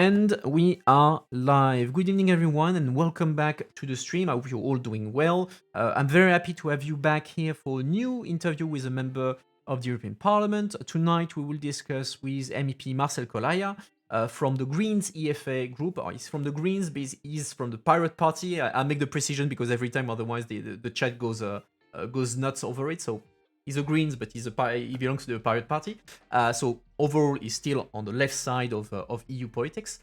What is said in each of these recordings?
And we are live. Good evening, everyone, and welcome back to the stream. I hope you're all doing well. I'm very happy to have you back here for a new interview with a member of the European Parliament. Tonight, we will discuss with MEP Marcel Kolaja from the Greens EFA group. He's from the Greens, but he's from the Pirate Party. I'll make the precision because every time, otherwise, the chat goes nuts over it. So he's a Greens, but he belongs to the Pirate Party. So overall, he's still on the left side of EU politics.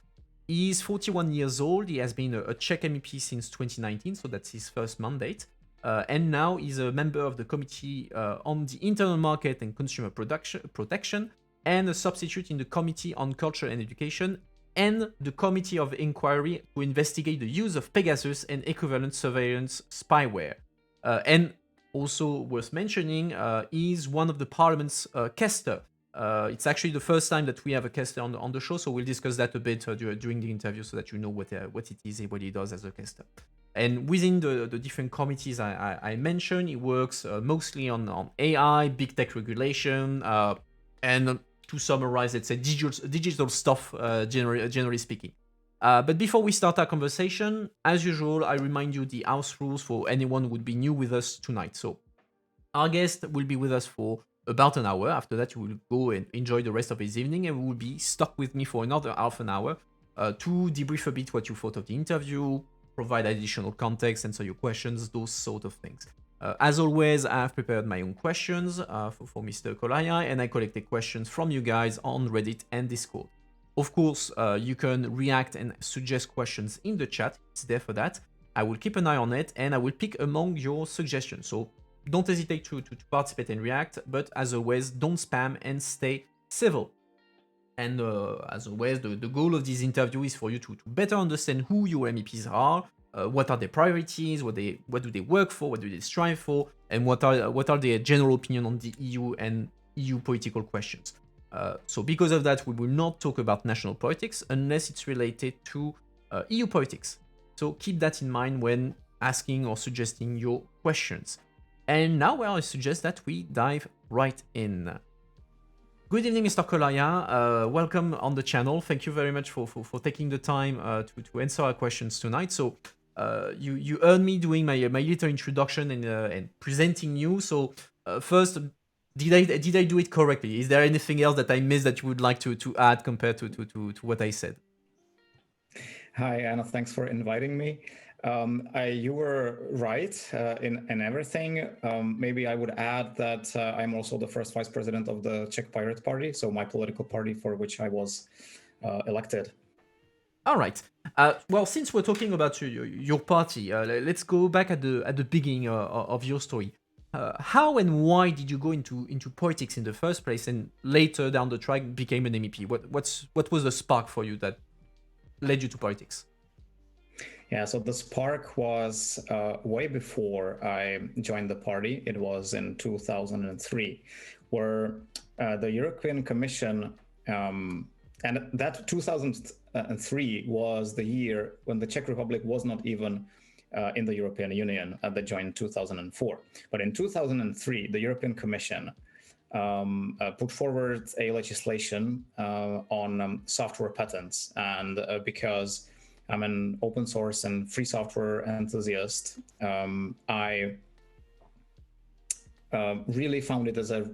He's 41 years old. He has been a Czech MEP since 2019, so that's his first mandate. And now he's a member of the Committee on the Internal Market and Consumer Protection, and a substitute in the Committee on Culture and Education, and the Committee of Inquiry to investigate the use of Pegasus and equivalent surveillance spyware. And also worth mentioning, is one of the Parliament's caster. It's actually the first time that we have a caster on the show, so we'll discuss that a bit during the interview so that you know what it is and what he does as a caster. And within the different committees I mentioned, he works mostly on AI, big tech regulation, and to summarize, let's say digital stuff, generally speaking. But before we start our conversation, as usual, I remind you the house rules for anyone who would be new with us tonight. So our guest will be with us for about an hour. After that, you will go and enjoy the rest of his evening, and will be stuck with me for another half an hour to debrief a bit what you thought of the interview, provide additional context, answer your questions, those sort of things. As always, I have prepared my own questions for Mr. Kolaja, and I collected questions from you guys on Reddit and Discord. Of course, you can react and suggest questions in the chat. It's there for that. I will keep an eye on it, and I will pick among your suggestions. So don't hesitate to participate and react, but as always, don't spam and stay civil. And as always, the goal of this interview is for you to better understand who your MEPs are, what are their priorities, what do they work for, what do they strive for, and what are their general opinion on the EU and EU political questions. So because of that, we will not talk about national politics unless it's related to EU politics. So keep that in mind when asking or suggesting your questions. And now, I suggest that we dive right in. Good evening, Mr. Kolaja. Welcome on the channel. Thank you very much for taking the time to answer our questions tonight. So you earned me doing my little introduction and presenting you. So first, did I do it correctly? Is there anything else that I missed that you would like to add compared to what I said? Hi, Anna. Thanks for inviting me. You were right in everything. Maybe I would add that I'm also the first vice president of the Czech Pirate Party, so my political party for which I was elected. All right. Well, since we're talking about your party, let's go back at the beginning of your story. How and why did you go into politics in the first place, and later down the track became an MEP? What was the spark for you that led you to politics? Yeah, so the spark was way before I joined the party. It was in 2003, where the European Commission, and that 2003 was the year when the Czech Republic was not even in the European Union. They joined in 2004. But in 2003, the European Commission put forward a legislation on software patents. And because I'm an open source and free software enthusiast, I really found it as a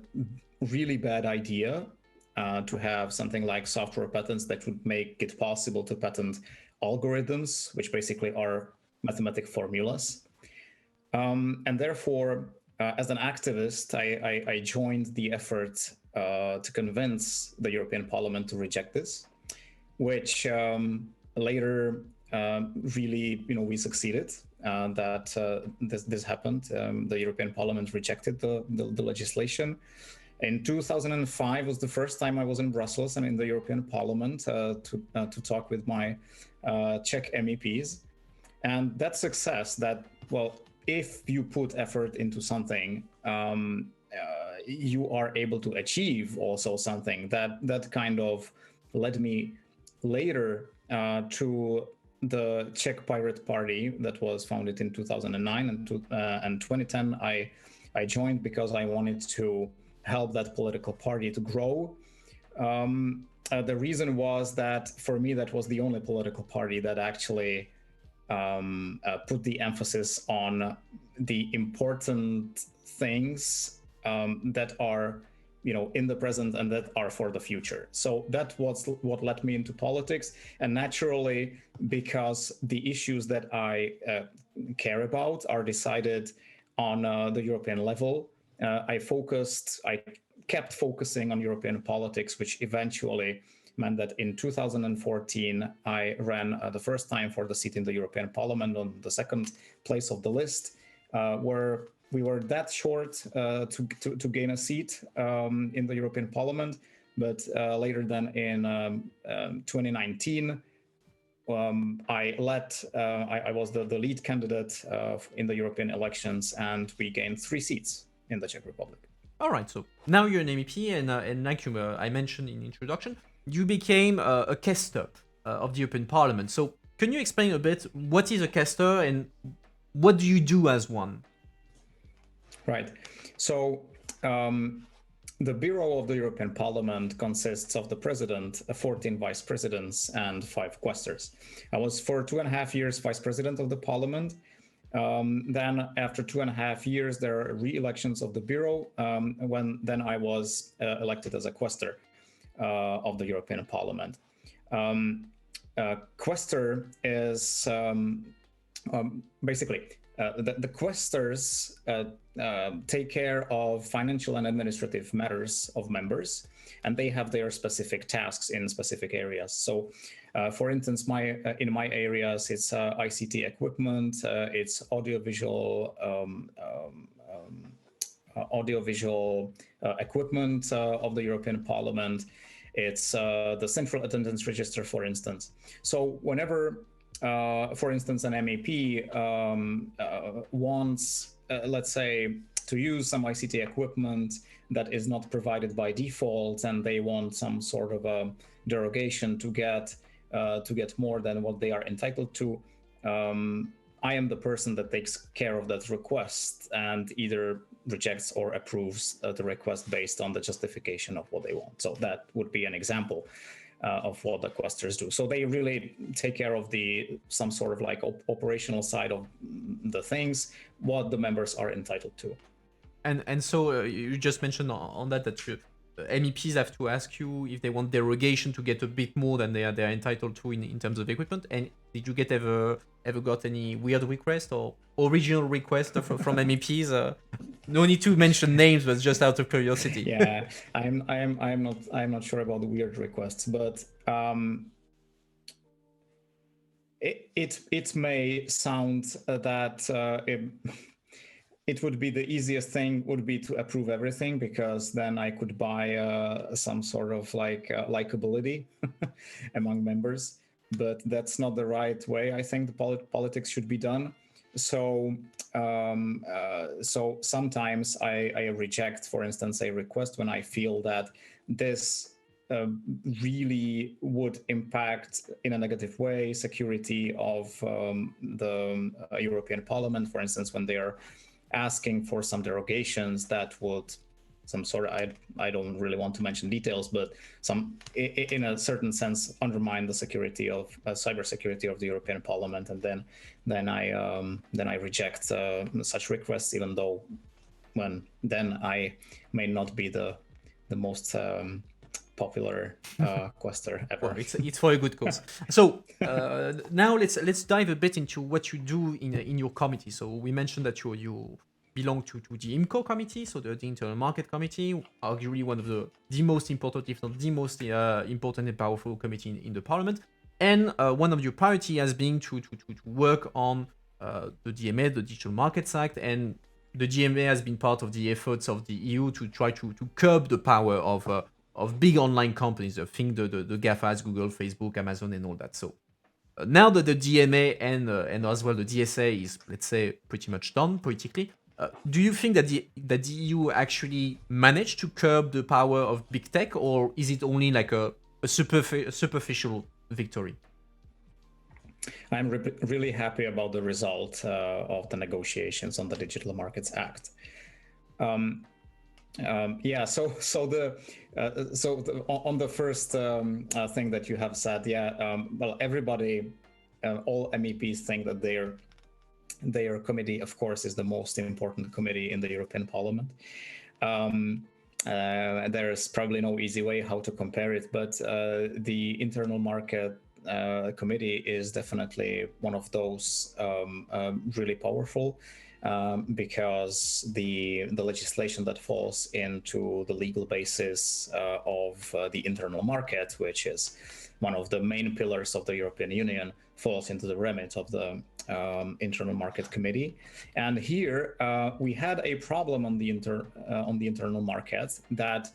really bad idea to have something like software patents that would make it possible to patent algorithms, which basically are mathematical formulas. And therefore, as an activist, I joined the effort to convince the European Parliament to reject this, which later really, we succeeded. That this happened. The European Parliament rejected the legislation. In 2005 was the first time I was in Brussels and in the European Parliament to talk with my Czech MEPs. And that success, that, well, if you put effort into something, you are able to achieve also something. That kind of led me later to the Czech Pirate Party that was founded in 2009 and 2010. I joined because I wanted to help that political party to grow. the reason was that for me, that was the only political party that actually put the emphasis on the important things that are, in the present and that are for the future. So that was what led me into politics. And naturally, because the issues that I care about are decided on the European level, I kept focusing on European politics, which eventually meant that in 2014, I ran the first time for the seat in the European Parliament on the second place of the list, where we were that short to gain a seat in the European Parliament. But later then in 2019, I was the lead candidate in the European elections, and we gained 3 seats in the Czech Republic. All right, so now you're an MEP, and like I mentioned in the introduction, you became a caster of the European Parliament. So can you explain a bit what is a caster and what do you do as one? Right. So the Bureau of the European Parliament consists of the president, 14 vice presidents, and 5 questors. I was for 2.5 years vice president of the Parliament. Then after 2.5 years, there are re-elections of the Bureau, then I was elected as a questor of the European Parliament. Questor is basically the questors take care of financial and administrative matters of members, and they have their specific tasks in specific areas. So, for instance, in my areas, it's ICT equipment, it's audiovisual equipment of the European Parliament. It's the central attendance register, for instance. So whenever, for instance, an MEP wants, let's say, to use some ICT equipment that is not provided by default, and they want some sort of a derogation to get more than what they are entitled to, I am the person that takes care of that request and either rejects or approves the request based on the justification of what they want. So that would be an example of what the questors do. So they really take care of some sort of like operational side of the things, what the members are entitled to. And so you just mentioned on that MEPs have to ask you if they want derogation to get a bit more than they are entitled to in terms of equipment. And did you ever got any weird request or original request from MEPs? No need to mention names, but just out of curiosity. Yeah, I'm not sure about the weird requests, but it may sound that it would be the easiest thing would be to approve everything, because then I could buy some sort of like likability among members. But that's not the right way. I think the politics should be done. So so sometimes I reject, for instance, a request when I feel that this really would impact in a negative way security of the European Parliament, for instance, when they are asking for some derogations that would some sort of, I don't really want to mention details, but some in a certain sense undermine the security of cybersecurity of the European Parliament, and then I reject such requests, even though then I may not be the most popular quester ever. Well, it's for a good cause. So now let's dive a bit into what you do in your committee. So we mentioned that you belong to the IMCO committee, so the Internal Market Committee, arguably one of the most important, if not the most important and powerful committee in the Parliament. And one of your priority has been to work on the DMA, the Digital Markets Act, and the DMA has been part of the efforts of the EU to try to curb the power of big online companies. I think the GAFAs, Google, Facebook, Amazon, and all that. So now that the DMA and as well the DSA is, let's say, pretty much done politically, do you think that the EU actually managed to curb the power of big tech, or is it only like a superficial victory? I'm really happy about the result of the negotiations on the Digital Markets Act. Yeah, on the first thing that you have said, well, everybody, all MEPs think that their committee, of course, is the most important committee in the European Parliament. There's probably no easy way how to compare it, but the Internal Market Committee is definitely one of those really powerful. Because the legislation that falls into the legal basis of the internal market, which is one of the main pillars of the European Union, falls into the remit of the Internal Market Committee. And here we had a problem on the internal market that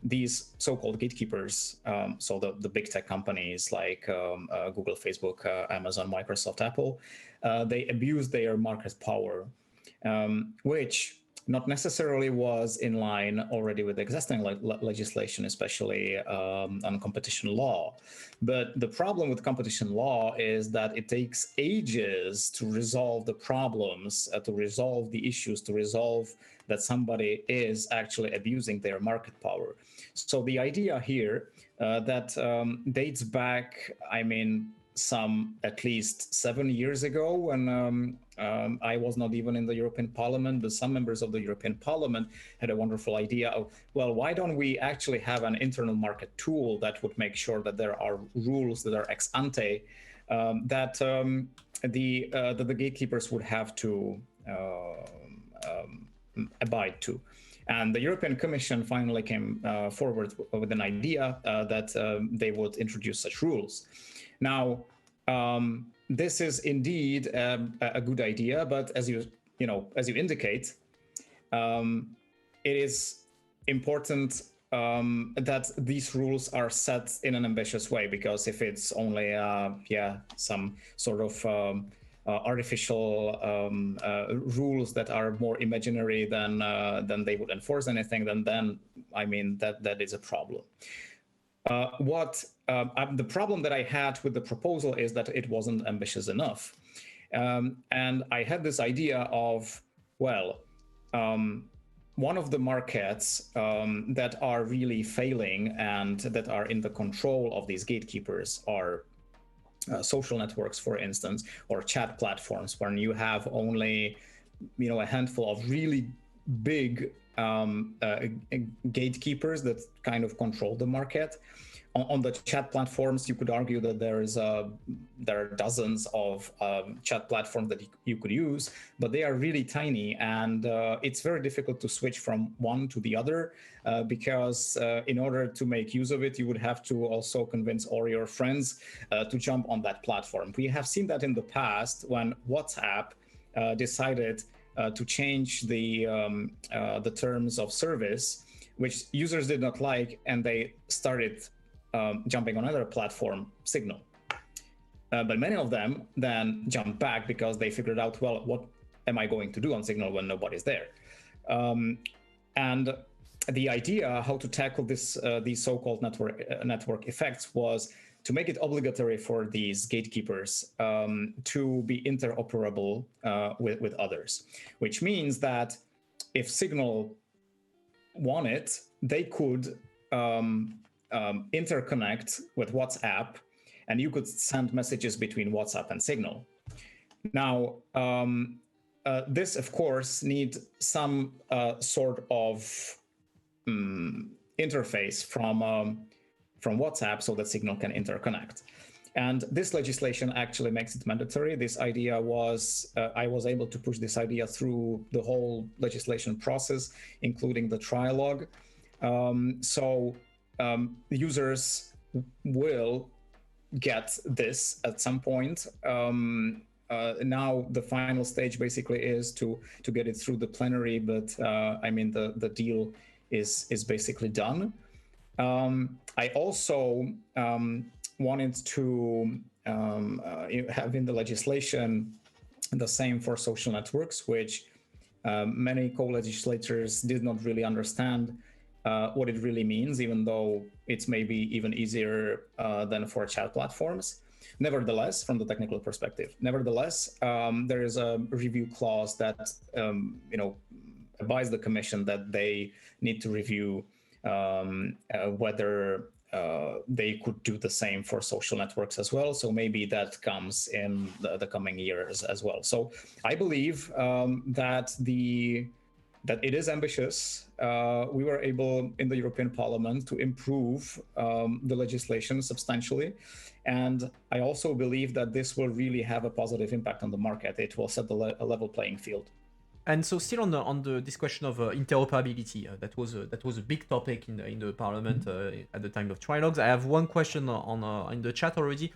these so-called gatekeepers, so the big tech companies like Google, Facebook, Amazon, Microsoft, Apple, they abuse their market power. Which not necessarily was in line already with existing legislation, especially on competition law. But the problem with competition law is that it takes ages to resolve the problems, to resolve the issues, to resolve that somebody is actually abusing their market power. So the idea here that dates back, I mean, some at least 7 years ago when I was not even in the European Parliament, but some members of the European Parliament had a wonderful idea of, well, why don't we actually have an internal market tool that would make sure that there are rules that are ex ante that the gatekeepers would have to abide to. And the European Commission finally came forward with an idea that they would introduce such rules. Now, this is indeed a good idea, but as you indicate, it is important that these rules are set in an ambitious way, because if it's only some sort of artificial rules that are more imaginary than they would enforce anything, then I mean that is a problem. The problem that I had with the proposal is that it wasn't ambitious enough. And I had this idea of, well, one of the markets that are really failing and that are in the control of these gatekeepers are social networks, for instance, or chat platforms, when you have only, a handful of really big gatekeepers that kind of control the market. On the chat platforms, you could argue that there are dozens of chat platforms that you could use, but they are really tiny, and it's very difficult to switch from one to the other because in order to make use of it, you would have to also convince all your friends to jump on that platform. We have seen that in the past when WhatsApp decided to change the terms of service, which users did not like, and they started jumping on another platform, Signal. But many of them then jumped back because they figured out, well, what am I going to do on Signal when nobody's there? And the idea how to tackle these so-called network effects was to make it obligatory for these gatekeepers to be interoperable with others, which means that if Signal wanted, they could interconnect with WhatsApp, and you could send messages between WhatsApp and Signal. Now, this, of course, needs some sort of interface from WhatsApp so that Signal can interconnect. And this legislation actually makes it mandatory. This idea was, I was able to push this idea through the whole legislation process, including the trialogue. So users will get this at some point. Now the final stage basically is to get it through the plenary, but I mean the deal is basically done. I also wanted to have in the legislation the same for social networks, which many co-legislators did not really understand what it really means, even though it's maybe even easier than for chat platforms. Nevertheless, from the technical perspective, there is a review clause that advised the Commission that they need to review whether they could do the same for social networks as well. So maybe that comes in the coming years as well. So I believe that it is ambitious. We were able in the European Parliament to improve the legislation substantially. And I also believe that this will really have a positive impact on the market. It will set a level playing field. And so, still on this question of interoperability, that was a big topic in the Parliament at the time of trilogues. I have one question in the chat already,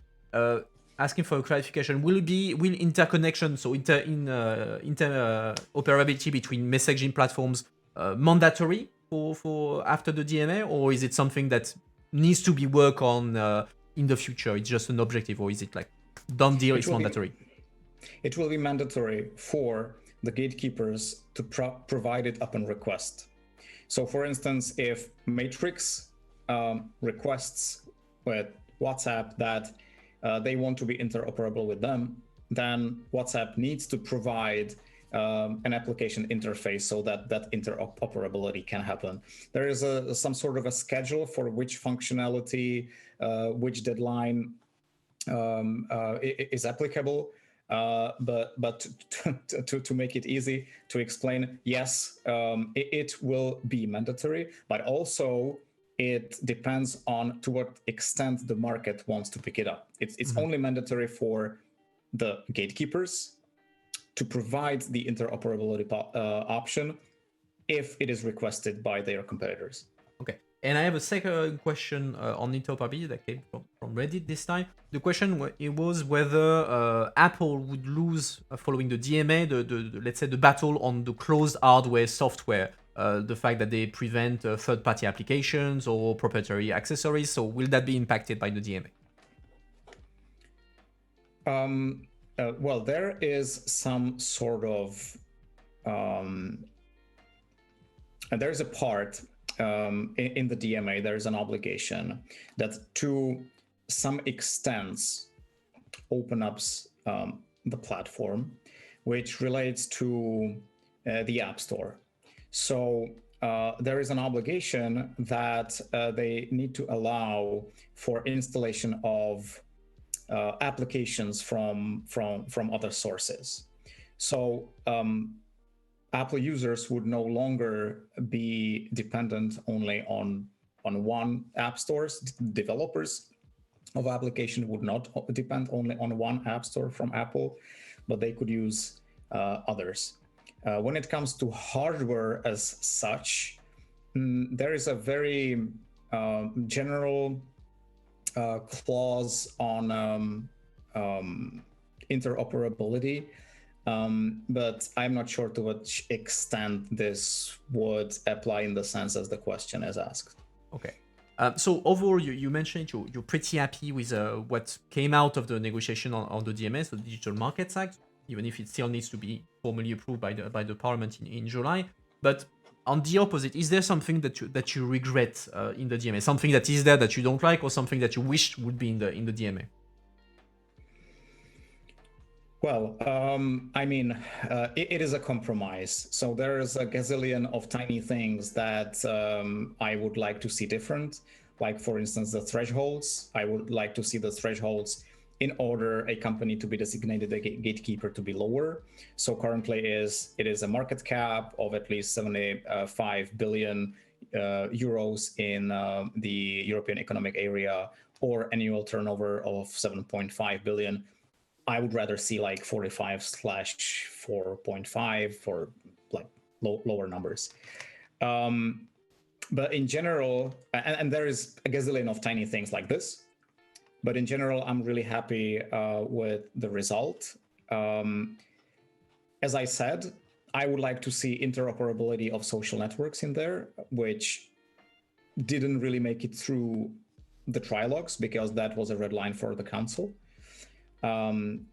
asking for a clarification. Will interconnection, so interoperability between messaging platforms, mandatory for after the DMA, or is it something that needs to be worked on in the future? It's just an objective, or is it like done deal? It's mandatory. It will be mandatory for the gatekeepers to provide it upon request. So for instance, if Matrix requests with WhatsApp that they want to be interoperable with them, then WhatsApp needs to provide an application interface so that interoperability can happen. There is some sort of a schedule for which functionality, which deadline is applicable. But to make it easy to explain, yes, it will be mandatory, but also it depends on to what extent the market wants to pick it up. It's only mandatory for the gatekeepers to provide the interoperability option if it is requested by their competitors. Okay. And I have a second question on interoperability that came from Reddit this time. The question was whether Apple would lose following the DMA, let's say the battle on the closed hardware software, the fact that they prevent third-party applications or proprietary accessories. So will that be impacted by the DMA? Well, there is some sort of there's a part in the DMA, there is an obligation that to some extent open up the platform, which relates to the App Store. So there is an obligation that they need to allow for installation of applications from other sources. So Apple users would no longer be dependent only on one app store. Developers of application would not depend only on one app store from Apple, but they could use others. When it comes to hardware as such, there is a very general clause on interoperability. But I'm not sure to what extent this would apply in the sense as the question is asked. Okay. So overall, you mentioned you're pretty happy with what came out of the negotiation on the DMA, so the Digital Markets Act, even if it still needs to be formally approved by the Parliament in July. But on the opposite, is there something that you regret in the DMA? Something that is there that you don't like, or something that you wish would be in the DMA? Well, I mean, it is a compromise. So there's a gazillion of tiny things that I would like to see different. Like, for instance, the thresholds. I would like to see the thresholds in order a company to be designated a gatekeeper to be lower. So currently it is a market cap of at least 75 billion euros in the European Economic Area, or annual turnover of 7.5 billion. I would rather see like 45/4.5 for like lower numbers. But in general, and there is a gazillion of tiny things like this, but in general, I'm really happy with the result. As I said, I would like to see interoperability of social networks in there, which didn't really make it through the trilogues because that was a red line for the council.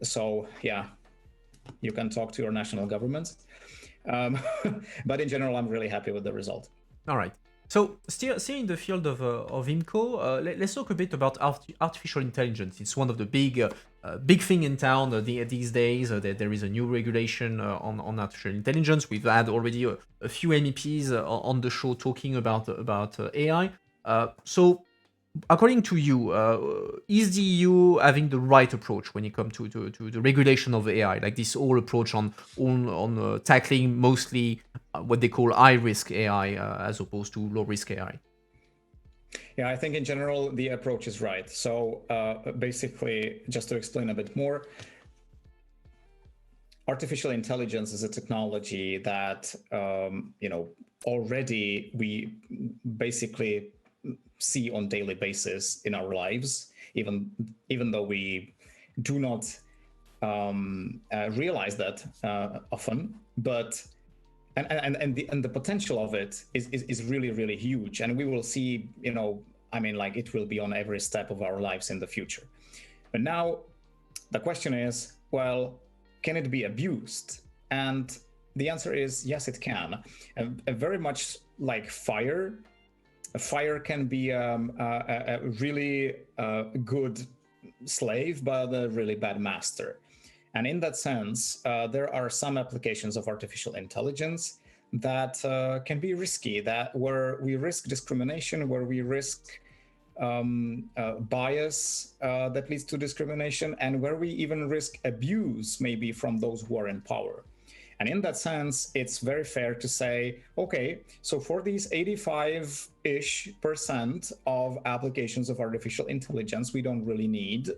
So yeah, you can talk to your national governments. But in general, I'm really happy with the result. All right. So still in the field of IMCO, let's talk a bit about artificial intelligence. It's one of the big thing in town these days. There is a new regulation on artificial intelligence. We've had already a few MEPs on the show talking about AI. So according to you, is the EU having the right approach when it comes to the regulation of AI? Like this whole approach on tackling mostly what they call high risk AI as opposed to low risk AI. Yeah, I think in general the approach is right. So basically, just to explain a bit more, artificial intelligence is a technology that already we basically see on daily basis in our lives, even though we do not realize that often, but and the potential of it is really huge, and we will see, like it will be on every step of our lives in the future. But now the question is, well, can it be abused? And the answer is yes, it can. Very much like fire. A fire can be a really good slave, but a really bad master. And in that sense, there are some applications of artificial intelligence that can be risky, where we risk discrimination, where we risk bias that leads to discrimination, and where we even risk abuse, maybe from those who are in power. And in that sense, it's very fair to say, okay, so for these 85-ish% of applications of artificial intelligence, we don't really need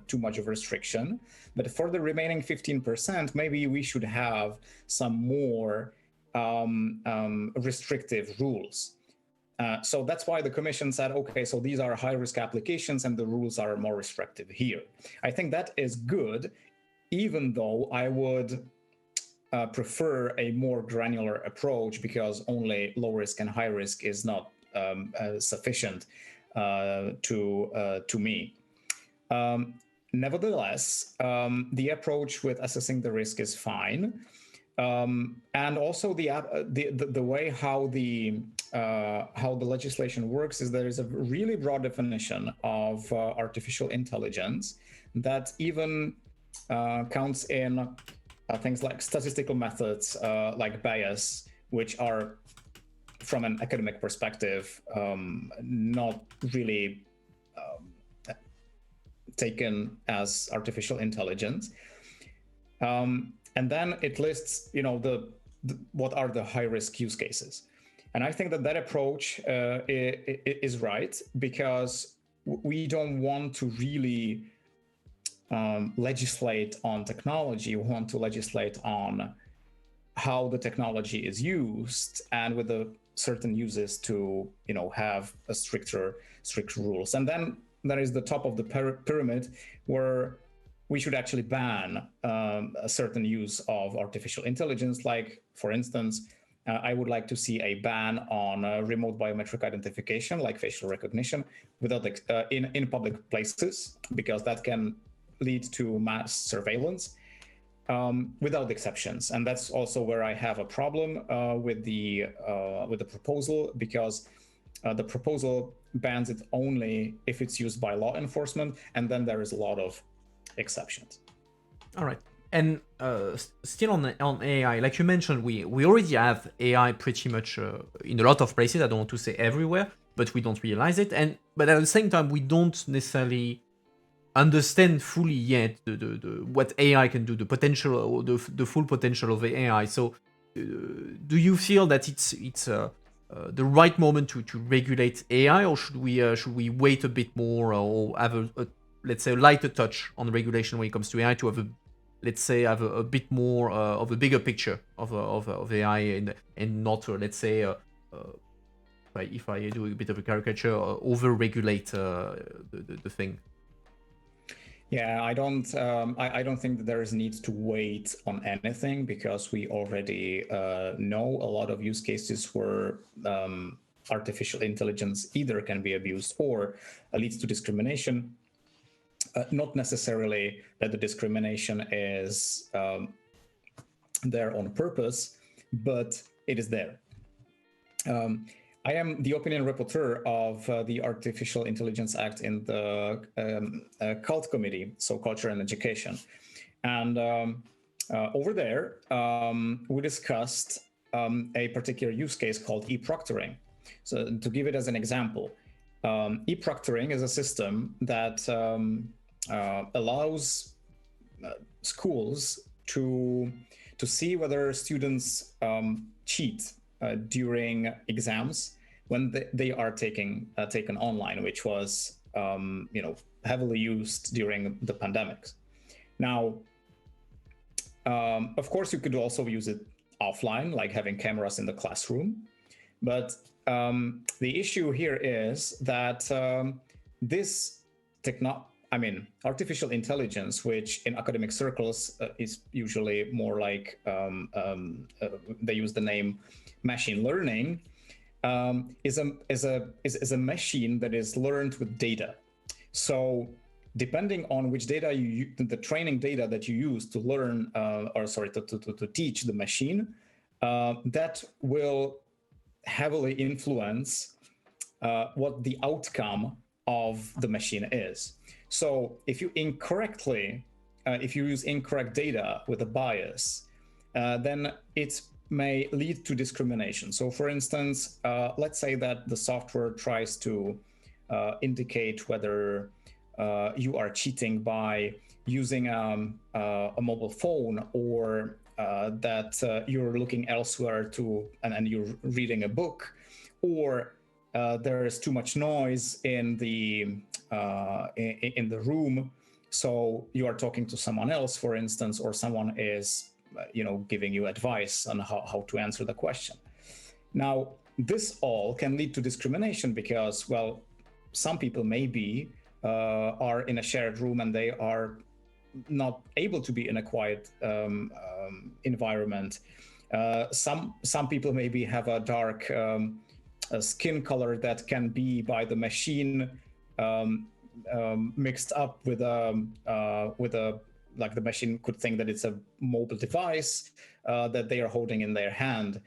too much of restriction. But for the remaining 15%, maybe we should have some more restrictive rules. So that's why the Commission said, okay, so these are high-risk applications and the rules are more restrictive here. I think that is good, even though I would prefer a more granular approach, because only low risk and high risk is not sufficient to me. Nevertheless, the approach with assessing the risk is fine, and also the way how the legislation works is there is a really broad definition of artificial intelligence that even counts in things like statistical methods like bias, which are, from an academic perspective, not really taken as artificial intelligence. And then it lists, what are the high-risk use cases. And I think that approach is right, because we don't want to really legislate on technology. We want to legislate on how the technology is used, and with the certain uses to have a stricter rules. And then there is the top of the pyramid, where we should actually ban a certain use of artificial intelligence. Like, for instance, I would like to see a ban on remote biometric identification, like facial recognition, without in public places, because that can lead to mass surveillance without exceptions. And that's also where I have a problem with the proposal, because the proposal bans it only if it's used by law enforcement, and then there is a lot of exceptions. All right. And still on AI, like you mentioned, we already have AI pretty much in a lot of places. I don't want to say everywhere, but we don't realize it. But at the same time, we don't necessarily understand fully yet what AI can do, the potential, or the full potential of AI. So, do you feel that it's the right moment to regulate AI, or should we wait a bit more, or have a let's say a lighter touch on regulation when it comes to AI, to have a bit more of a bigger picture of AI, and not let's say if I do a bit of a caricature, over regulate the thing. Yeah, I don't think that there is need to wait on anything, because we already know a lot of use cases where artificial intelligence either can be abused or leads to discrimination. Not necessarily that the discrimination is there on purpose, but it is there. I am the opinion rapporteur of the Artificial Intelligence Act in the CULT Committee, so Culture and Education. And over there, we discussed a particular use case called E-Proctoring. So to give it as an example, E-Proctoring is a system that allows schools to see whether students cheat during exams when they are taken online, which was heavily used during the pandemics. Now, of course, you could also use it offline, like having cameras in the classroom. But the issue here is that artificial intelligence, which in academic circles is usually more like they use the name machine learning, is a machine that is learned with data. So depending on which data the training data that you use to learn, to teach the machine, that will heavily influence what the outcome of the machine is. So if you use incorrect data with a bias, then it may lead to discrimination. So for instance, let's say that the software tries to indicate whether you are cheating by using a mobile phone, or that you're looking elsewhere and you're reading a book, or there is too much noise in the room, so you are talking to someone else, for instance, or someone is giving you advice on how to answer the question. Now, this all can lead to discrimination because, well, some people maybe are in a shared room and they are not able to be in a quiet environment. Some people maybe have a dark skin color that can be by the machine mixed up with a like the machine could think that it's a mobile device that they are holding in their hand.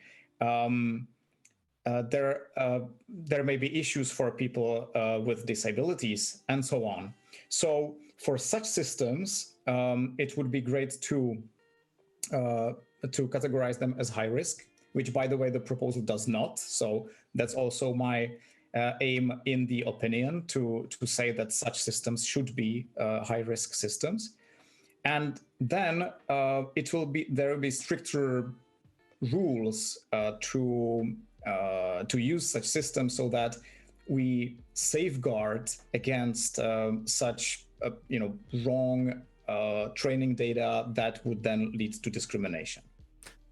There may be issues for people with disabilities and so on. So for such systems, it would be great to categorize them as high risk, which, by the way, the proposal does not. So that's also my aim in the opinion, to say that such systems should be high risk systems. And then there will be stricter rules to use such systems so that we safeguard against such wrong training data that would then lead to discrimination.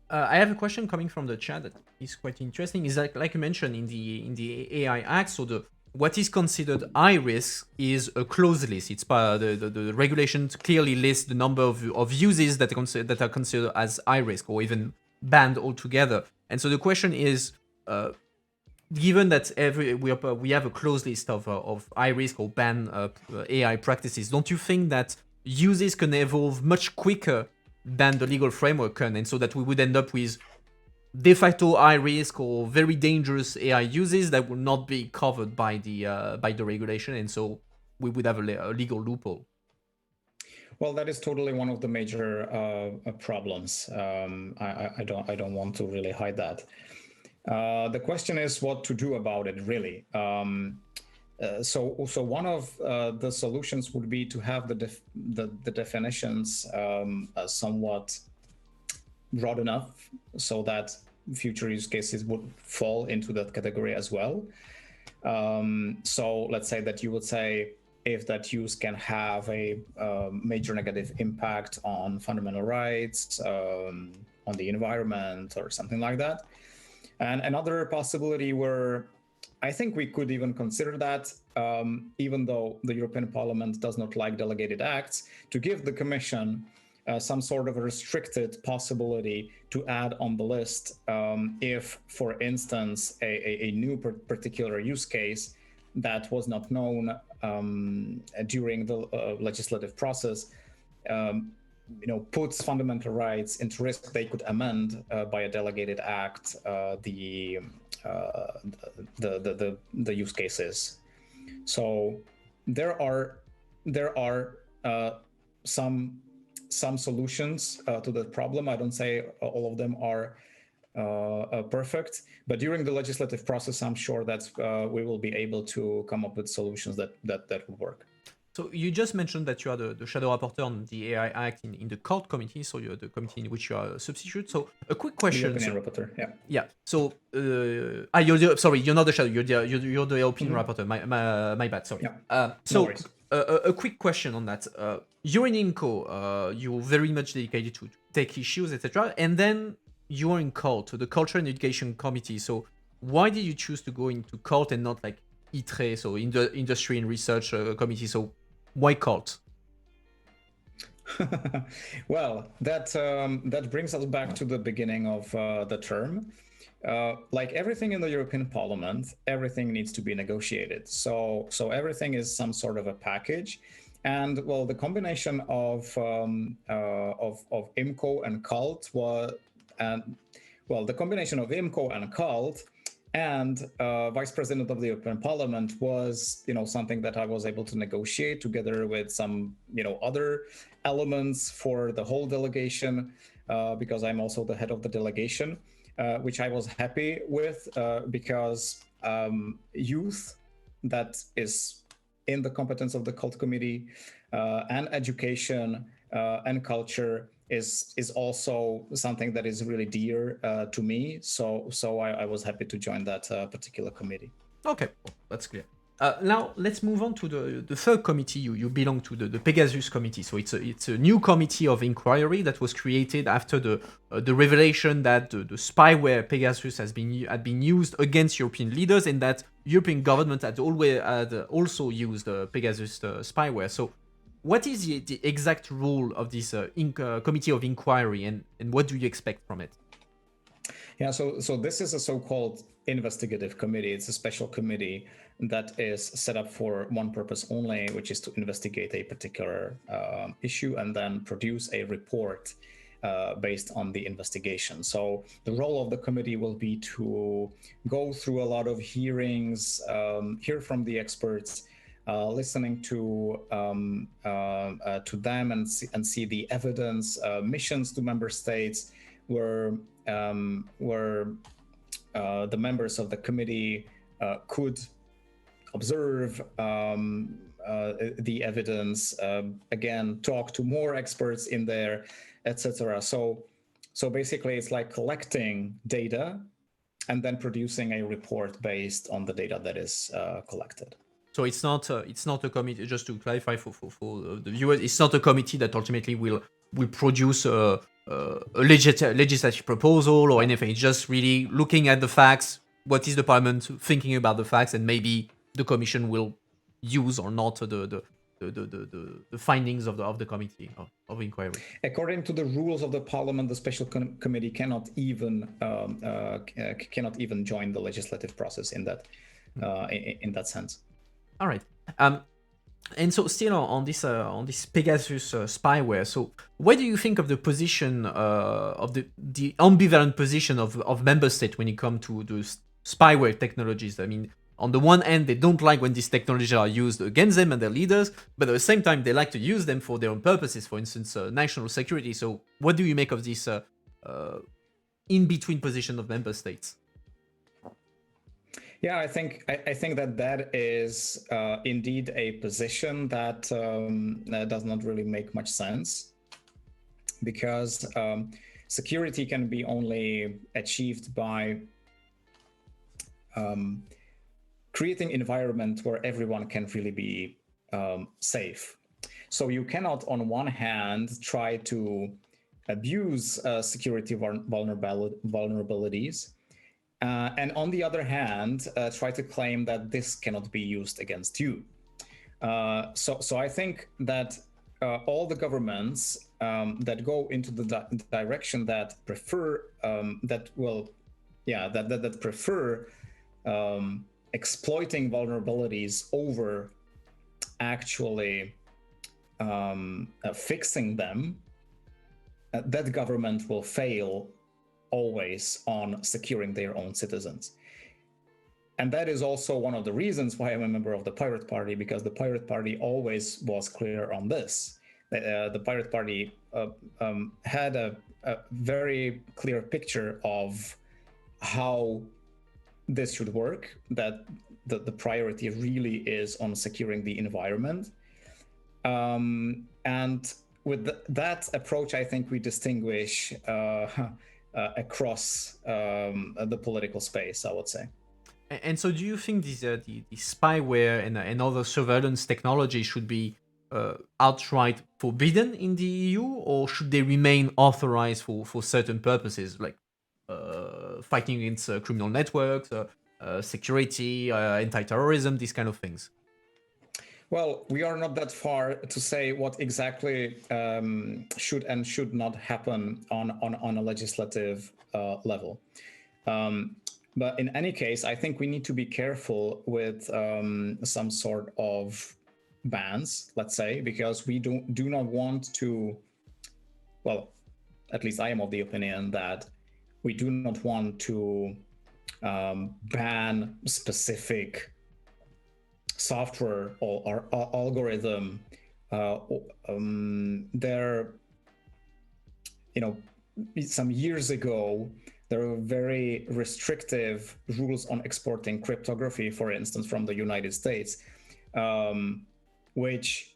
I have a question coming from the chat that is quite interesting. Is like you mentioned in the AI Act, so what is considered high risk is a closed list. It's the regulations clearly list the number of uses that are considered as high risk or even banned altogether. And so the question is, given that we have a closed list of high risk or banned AI practices, don't you think that uses can evolve much quicker than the legal framework can, and so that we would end up with de facto high risk or very dangerous AI uses that will not be covered by the regulation, and so we would have a legal loophole? Well, that is totally one of the major problems. I don't want to really hide that. The question is what to do about it, really. So one of the solutions would be to have the definitions somewhat broad enough so that future use cases would fall into that category as well. So let's say that you would say if that use can have a major negative impact on fundamental rights, on the environment, or something like that. And another possibility where I think we could even consider that, even though the European Parliament does not like delegated acts, to give the Commission some sort of a restricted possibility to add on the list if, for instance, a new particular use case that was not known during the legislative process puts fundamental rights into risk. They could amend by a delegated act the the use cases. So there are some solutions to the problem. I don't say all of them are perfect, but during the legislative process, I'm sure that we will be able to come up with solutions that will work. So you just mentioned that you are the shadow rapporteur on the AI Act in the CULT committee, so you're the committee in which you are a substitute. So a quick question. The opinion rapporteur, yeah. Yeah. So you're not the shadow. You're the opinion rapporteur. My bad. Sorry. Yeah. So a quick question on that. You're in IMCO. You're very much dedicated to tech issues, etc. And then you are in CULT, the Culture and Education Committee. So why did you choose to go into CULT and not like ITRE, so in the Industry and Research Committee? So why CULT? Well, that brings us back to the beginning of the term. Like everything in the European Parliament, everything needs to be negotiated. So everything is some sort of a package, and well, the combination of IMCO and CULT the combination of IMCO and CULT and Vice President of the European Parliament was, something that I was able to negotiate together with some, other elements for the whole delegation, because I'm also the head of the delegation, which I was happy with, because youth, that is in the competence of the CULT committee, and education and culture is also something that is really dear to me. So I was happy to join that particular committee. Okay, that's clear. Now let's move on to the third committee. You belong to the Pegasus Committee. So it's a new committee of inquiry that was created after the revelation that the spyware Pegasus had been used against European leaders, and that European government had also used Pegasus spyware. So what is the exact role of this committee of inquiry, and what do you expect from it? Yeah, so this is a so-called investigative committee. It's a special committee that is set up for one purpose only, which is to investigate a particular issue and then produce a report based on the investigation. So the role of the committee will be to go through a lot of hearings, hear from the experts, listening to them and see the evidence, missions to member states where the members of the committee could observe the evidence, again, talk to more experts in there, etc. So basically, it's like collecting data and then producing a report based on the data that is collected. So it's not a committee. Just to clarify for the viewers, it's not a committee that ultimately will produce a legislative proposal or anything. It's just really looking at the facts. What is the parliament thinking about the facts, and maybe the commission will use or not the findings of the committee of inquiry. According to the rules of the parliament, the special committee cannot even join the legislative process in that sense. All right. And so still on this Pegasus spyware, so what do you think of the position of the ambivalent position of member states when it comes to those spyware technologies? I mean, on the one hand, they don't like when these technologies are used against them and their leaders, but at the same time, they like to use them for their own purposes, for instance, national security. So what do you make of this in-between position of member states? Yeah, I think that is indeed a position that does not really make much sense, because security can be only achieved by creating environment where everyone can really be safe. So you cannot, on one hand, try to abuse security vulnerabilities, and on the other hand, try to claim that this cannot be used against you. So I think that all the governments that go into the direction that prefer exploiting vulnerabilities over actually fixing them, that government will fail always on securing their own citizens. And that is also one of the reasons why I'm a member of the Pirate Party, because the Pirate Party always was clear on this. The Pirate Party had a very clear picture of how this should work, that the priority really is on securing the environment. And with that approach, I think we distinguish across the political space, I would say. And so, do you think the spyware and other surveillance technology should be outright forbidden in the EU, or should they remain authorized for certain purposes, like fighting against criminal networks, security, anti-terrorism, these kind of things? Well, we are not that far to say what exactly should and should not happen on a legislative level. But in any case, I think we need to be careful with some sort of bans, let's say, because we do not want to, well, at least I am of the opinion that we do not want to ban specific software or algorithm. There, some years ago, there were very restrictive rules on exporting cryptography, for instance, from the United States, which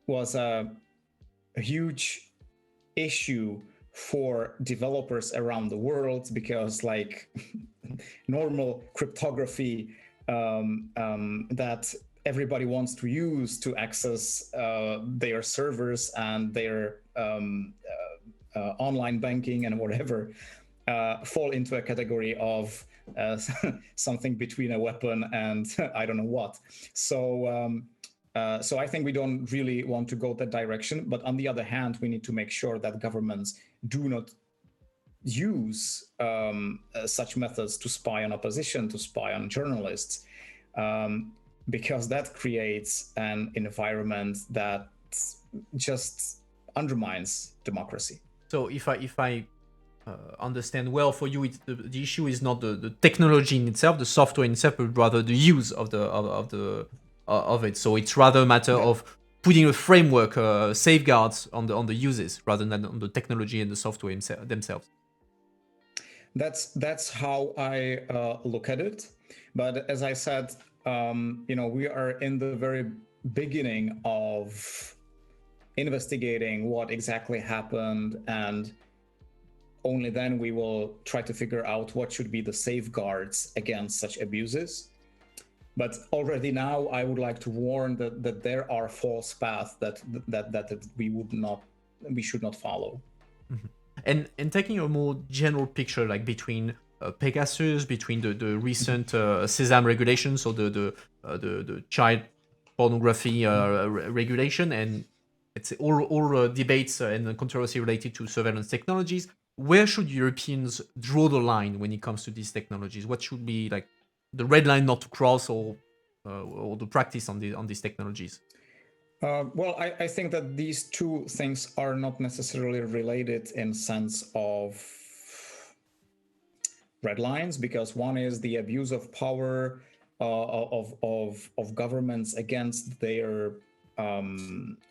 was a huge issue for developers around the world, because like normal cryptography that everybody wants to use to access their servers and their online banking and whatever, fall into a category of something between a weapon and I don't know what. So I think we don't really want to go that direction. But on the other hand, we need to make sure that governments do not use such methods to spy on opposition, to spy on journalists, because that creates an environment that just undermines democracy. So if I understand well, for you, the issue is not the technology in itself, the software in itself, but rather the use of it. So it's rather a matter of putting a framework, safeguards on the uses, rather than on the technology and the software themselves. That's how I look at it. But as I said, we are in the very beginning of investigating what exactly happened, and only then we will try to figure out what should be the safeguards against such abuses. But already now, I would like to warn that there are false paths that we should not follow. Mm-hmm. And taking a more general picture, like between Pegasus, between the recent Sesame regulation, so the child pornography regulation, and it's all debates and controversy related to surveillance technologies. Where should Europeans draw the line when it comes to these technologies? What should be like the red line not to cross, or the practice on these technologies? Well, I think that these two things are not necessarily related in sense of red lines, because one is the abuse of power of governments against their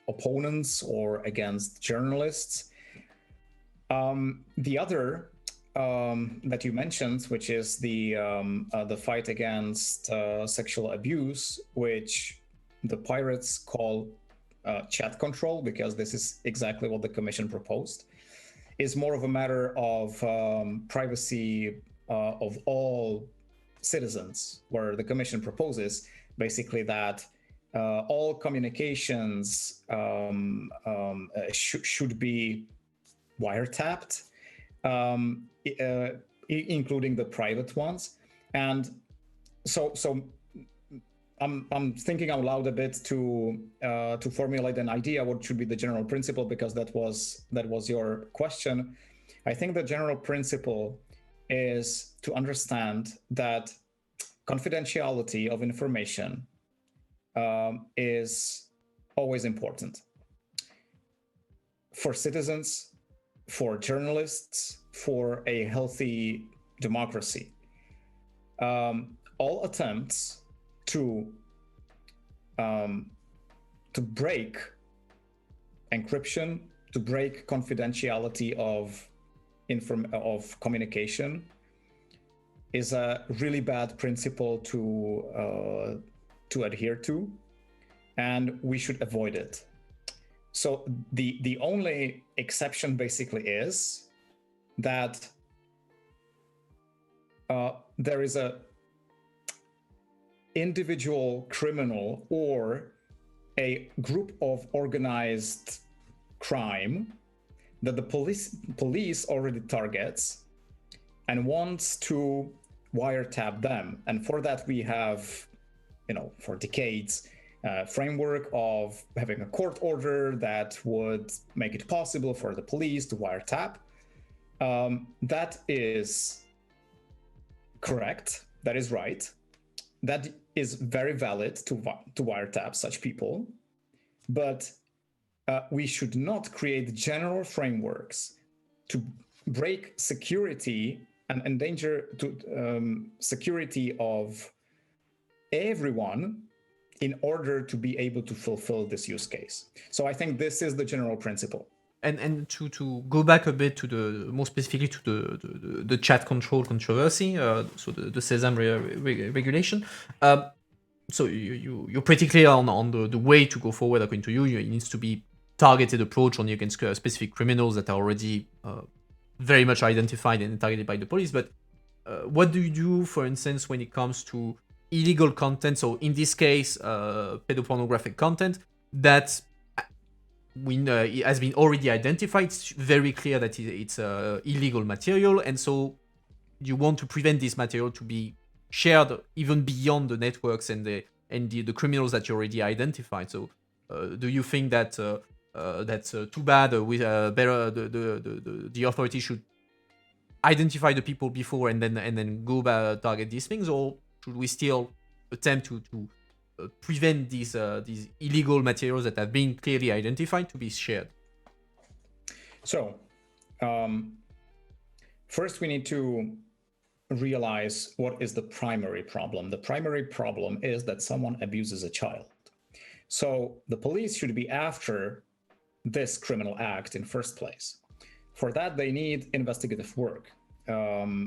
opponents or against journalists. The other that you mentioned, which is the fight against sexual abuse, which the pirates call chat control, because this is exactly what the Commission proposed, is more of a matter of privacy of all citizens, where the Commission proposes basically that all communications should be wiretapped, including the private ones. And so I'm thinking out loud a bit to formulate an idea what should be the general principle, because that was your question. I think the general principle is to understand that confidentiality of information is always important for citizens, for journalists, for a healthy democracy. all attempts to break encryption, to break confidentiality of communication, is a really bad principle to adhere to, and we should avoid it. So the only exception basically is that there is a individual criminal or a group of organized crime that the police already targets and wants to wiretap them. And for that, we have, for decades, framework of having a court order that would make it possible for the police to wiretap. That is correct. That is right. That is very valid to wiretap such people. But we should not create general frameworks to break security and endanger security of everyone in order to be able to fulfill this use case. So I think this is the general principle. And to go back a bit to the more specifically to the chat control controversy, so the SESAM regulation. So you're pretty clear on the way to go forward according to you. It needs to be targeted approach only against specific criminals that are already very much identified and targeted by the police. But what do you do, for instance, when it comes to illegal content? So in this case, pedopornographic content that it has been already identified. It's very clear that it's illegal material, and so you want to prevent this material to be shared even beyond the networks and the criminals that you already identified. So do you think that that's too bad? With better the authorities should identify the people before and then go back target these things, or should we still attempt to prevent these illegal materials that have been clearly identified to be shared? So first we need to realize what is the primary problem. The primary problem is that someone abuses a child. So the police should be after this criminal act in first place. For that, they need investigative work.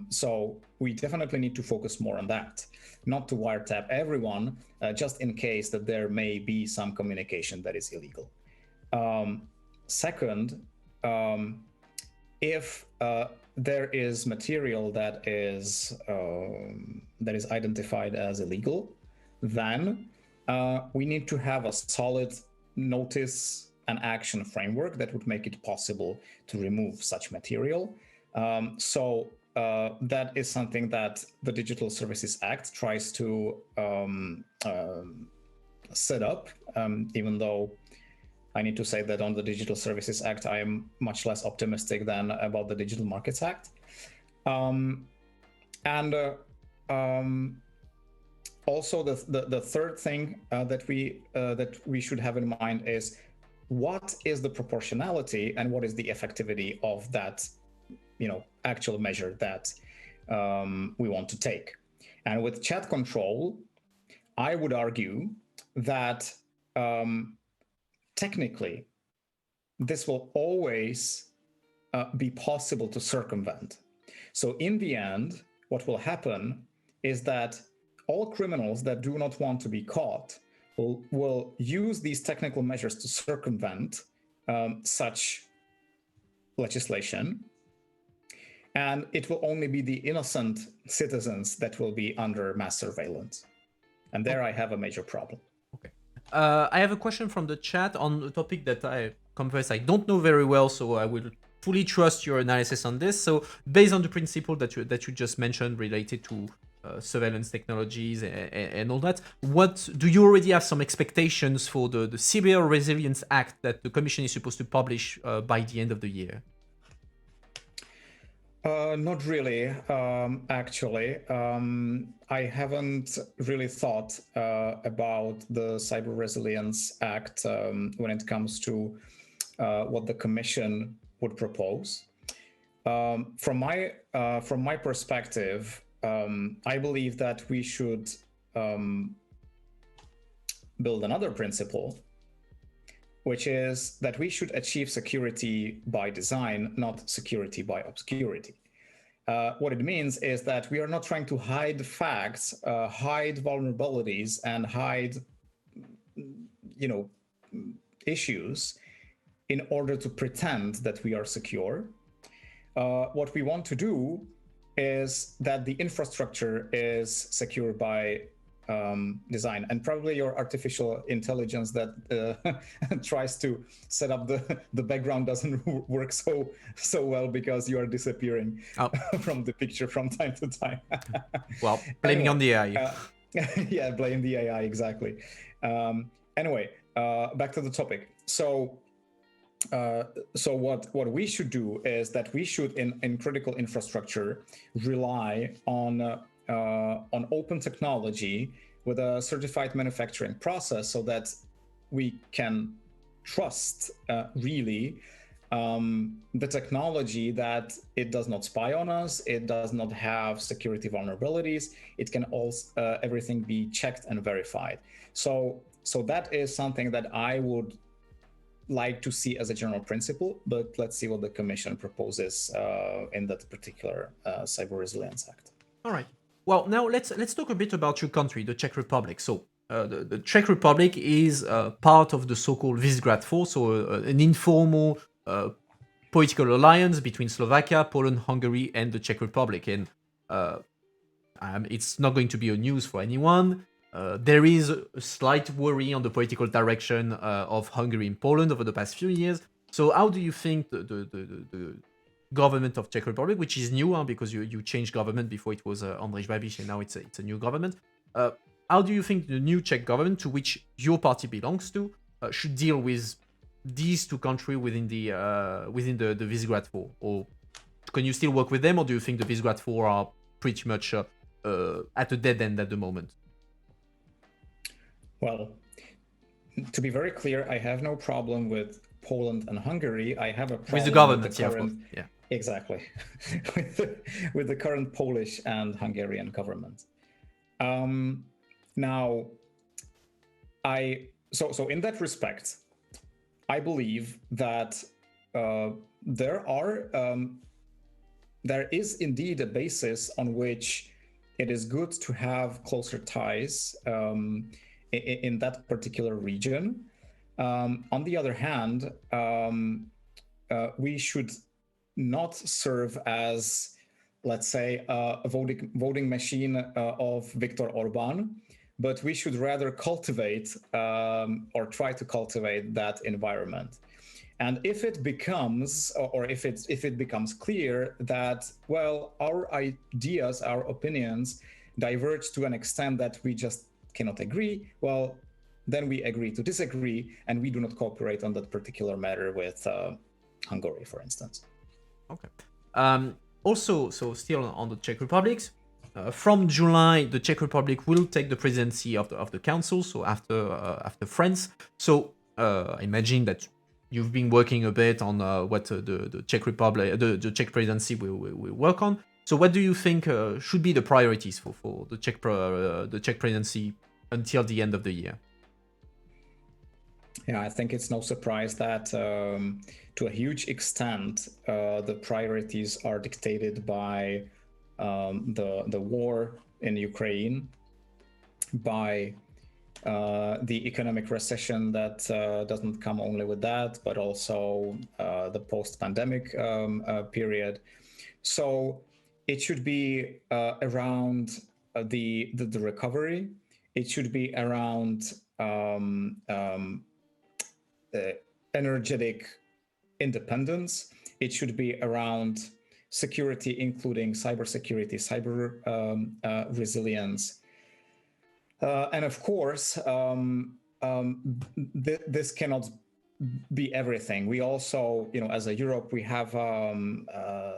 So we definitely need to focus more on that, not to wiretap everyone, just in case that there may be some communication that is illegal. Second, if there is material that is identified as illegal, then we need to have a solid notice and action framework that would make it possible to remove such material. So that is something that the Digital Services Act tries to set up, even though I need to say that on the Digital Services Act, I am much less optimistic than about the Digital Markets Act. Also, the third thing that we should have in mind is what is the proportionality and what is the effectivity of that, actual measure that we want to take. And with chat control, I would argue that technically, this will always be possible to circumvent. So in the end, what will happen is that all criminals that do not want to be caught will use these technical measures to circumvent such legislation. And it will only be the innocent citizens that will be under mass surveillance. And there I have a major problem. Okay. I have a question from the chat on a topic that I confess I don't know very well, so I will fully trust your analysis on this. So based on the principle that you just mentioned related to surveillance technologies and all that, what do you already have some expectations for the Cyber Resilience Act that the Commission is supposed to publish by the end of the year? Not really, actually. I haven't really thought about the Cyber Resilience Act when it comes to what the Commission would propose. From my perspective, I believe that we should build another principle, which is that we should achieve security by design, not security by obscurity. What it means is that we are not trying to hide facts, hide vulnerabilities, and hide, issues in order to pretend that we are secure. What we want to do is that the infrastructure is secure by design, and probably your artificial intelligence that tries to set up the background doesn't work so well because you are disappearing from the picture from time to time. Well, blaming on the AI. Yeah, blame the AI, exactly. Anyway, back to the topic. So what we should do is that we should in critical infrastructure rely on open technology with a certified manufacturing process, so that we can trust really the technology, that it does not spy on us, it does not have security vulnerabilities, it can also everything be checked and verified. So that is something that I would like to see as a general principle, but let's see what the Commission proposes in that particular Cyber Resilience Act. All right. Well, now let's talk a bit about your country, the Czech Republic. So the Czech Republic is part of the so-called Visegrad 4, so an informal political alliance between Slovakia, Poland, Hungary, and the Czech Republic. And it's not going to be a news for anyone. There is a slight worry on the political direction of Hungary and Poland over the past few years. So how do you think the government of Czech Republic, which is new because you changed government, before it was Andrej Babiš, and now it's a new government, how do you think the new Czech government, to which your party belongs to, should deal with these two countries within the Visegrad 4? Or can you still work with them, or do you think the Visegrad 4 are pretty much at a dead end at the moment? Well, to be very clear, I have no problem with Poland and Hungary. I have a problem with the government, with the current, yeah. Exactly, with the current Polish and Hungarian government. Now, so in that respect, I believe that there is indeed a basis on which it is good to have closer ties in that particular region. On the other hand, we should not serve as, let's say, a voting machine of Viktor Orban, but we should rather cultivate or try to cultivate that environment. And if it becomes, or if it becomes clear that, well, our ideas, our opinions diverge to an extent that we just cannot agree, well, then we agree to disagree, and we do not cooperate on that particular matter with Hungary, for instance. Okay. Also, so still on the Czech Republic, from July, the Czech Republic will take the presidency of the council, so after France. So I imagine that you've been working a bit on what the Czech Republic, the Czech presidency will work on. So what do you think should be the priorities for the Czech presidency until the end of the year? Yeah, I think it's no surprise that to a huge extent the priorities are dictated by the war in Ukraine, by the economic recession that doesn't come only with that, but also the post-pandemic period. So it should be around the recovery. It should be around energetic independence. It should be around security, including cybersecurity, cyber resilience. And of course, this cannot be everything. We also, as a Europe, we have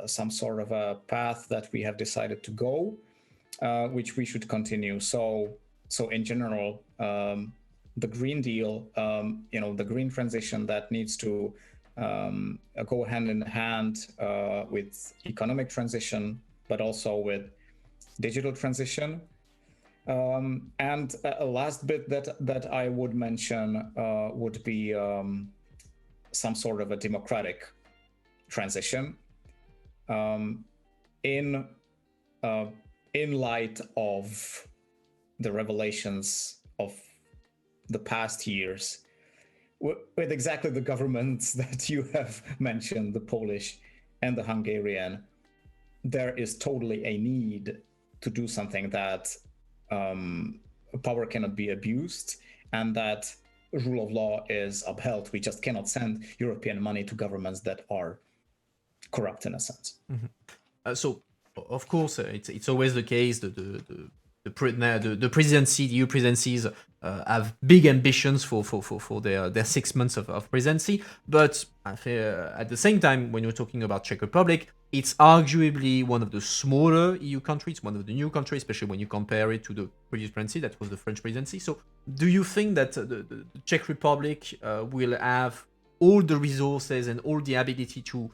some sort of a path that we have decided to go, which we should continue. So in general, the Green Deal, the green transition that needs to go hand in hand with economic transition, but also with digital transition. And a last bit that I would mention would be some sort of a democratic transition in light of the revelations of the past years with exactly the governments that you have mentioned, the Polish and the Hungarian. There is totally a need to do something that power cannot be abused and that rule of law is upheld. We just cannot send European money to governments that are corrupt in a sense. So, of course, it's always the case. The presidency, the EU presidencies, have big ambitions for their 6 months of presidency. But at the same time, when you're talking about Czech Republic, it's arguably one of the smaller EU countries, one of the new countries, especially when you compare it to the previous presidency, that was the French presidency. So, do you think that the Czech Republic will have all the resources and all the ability to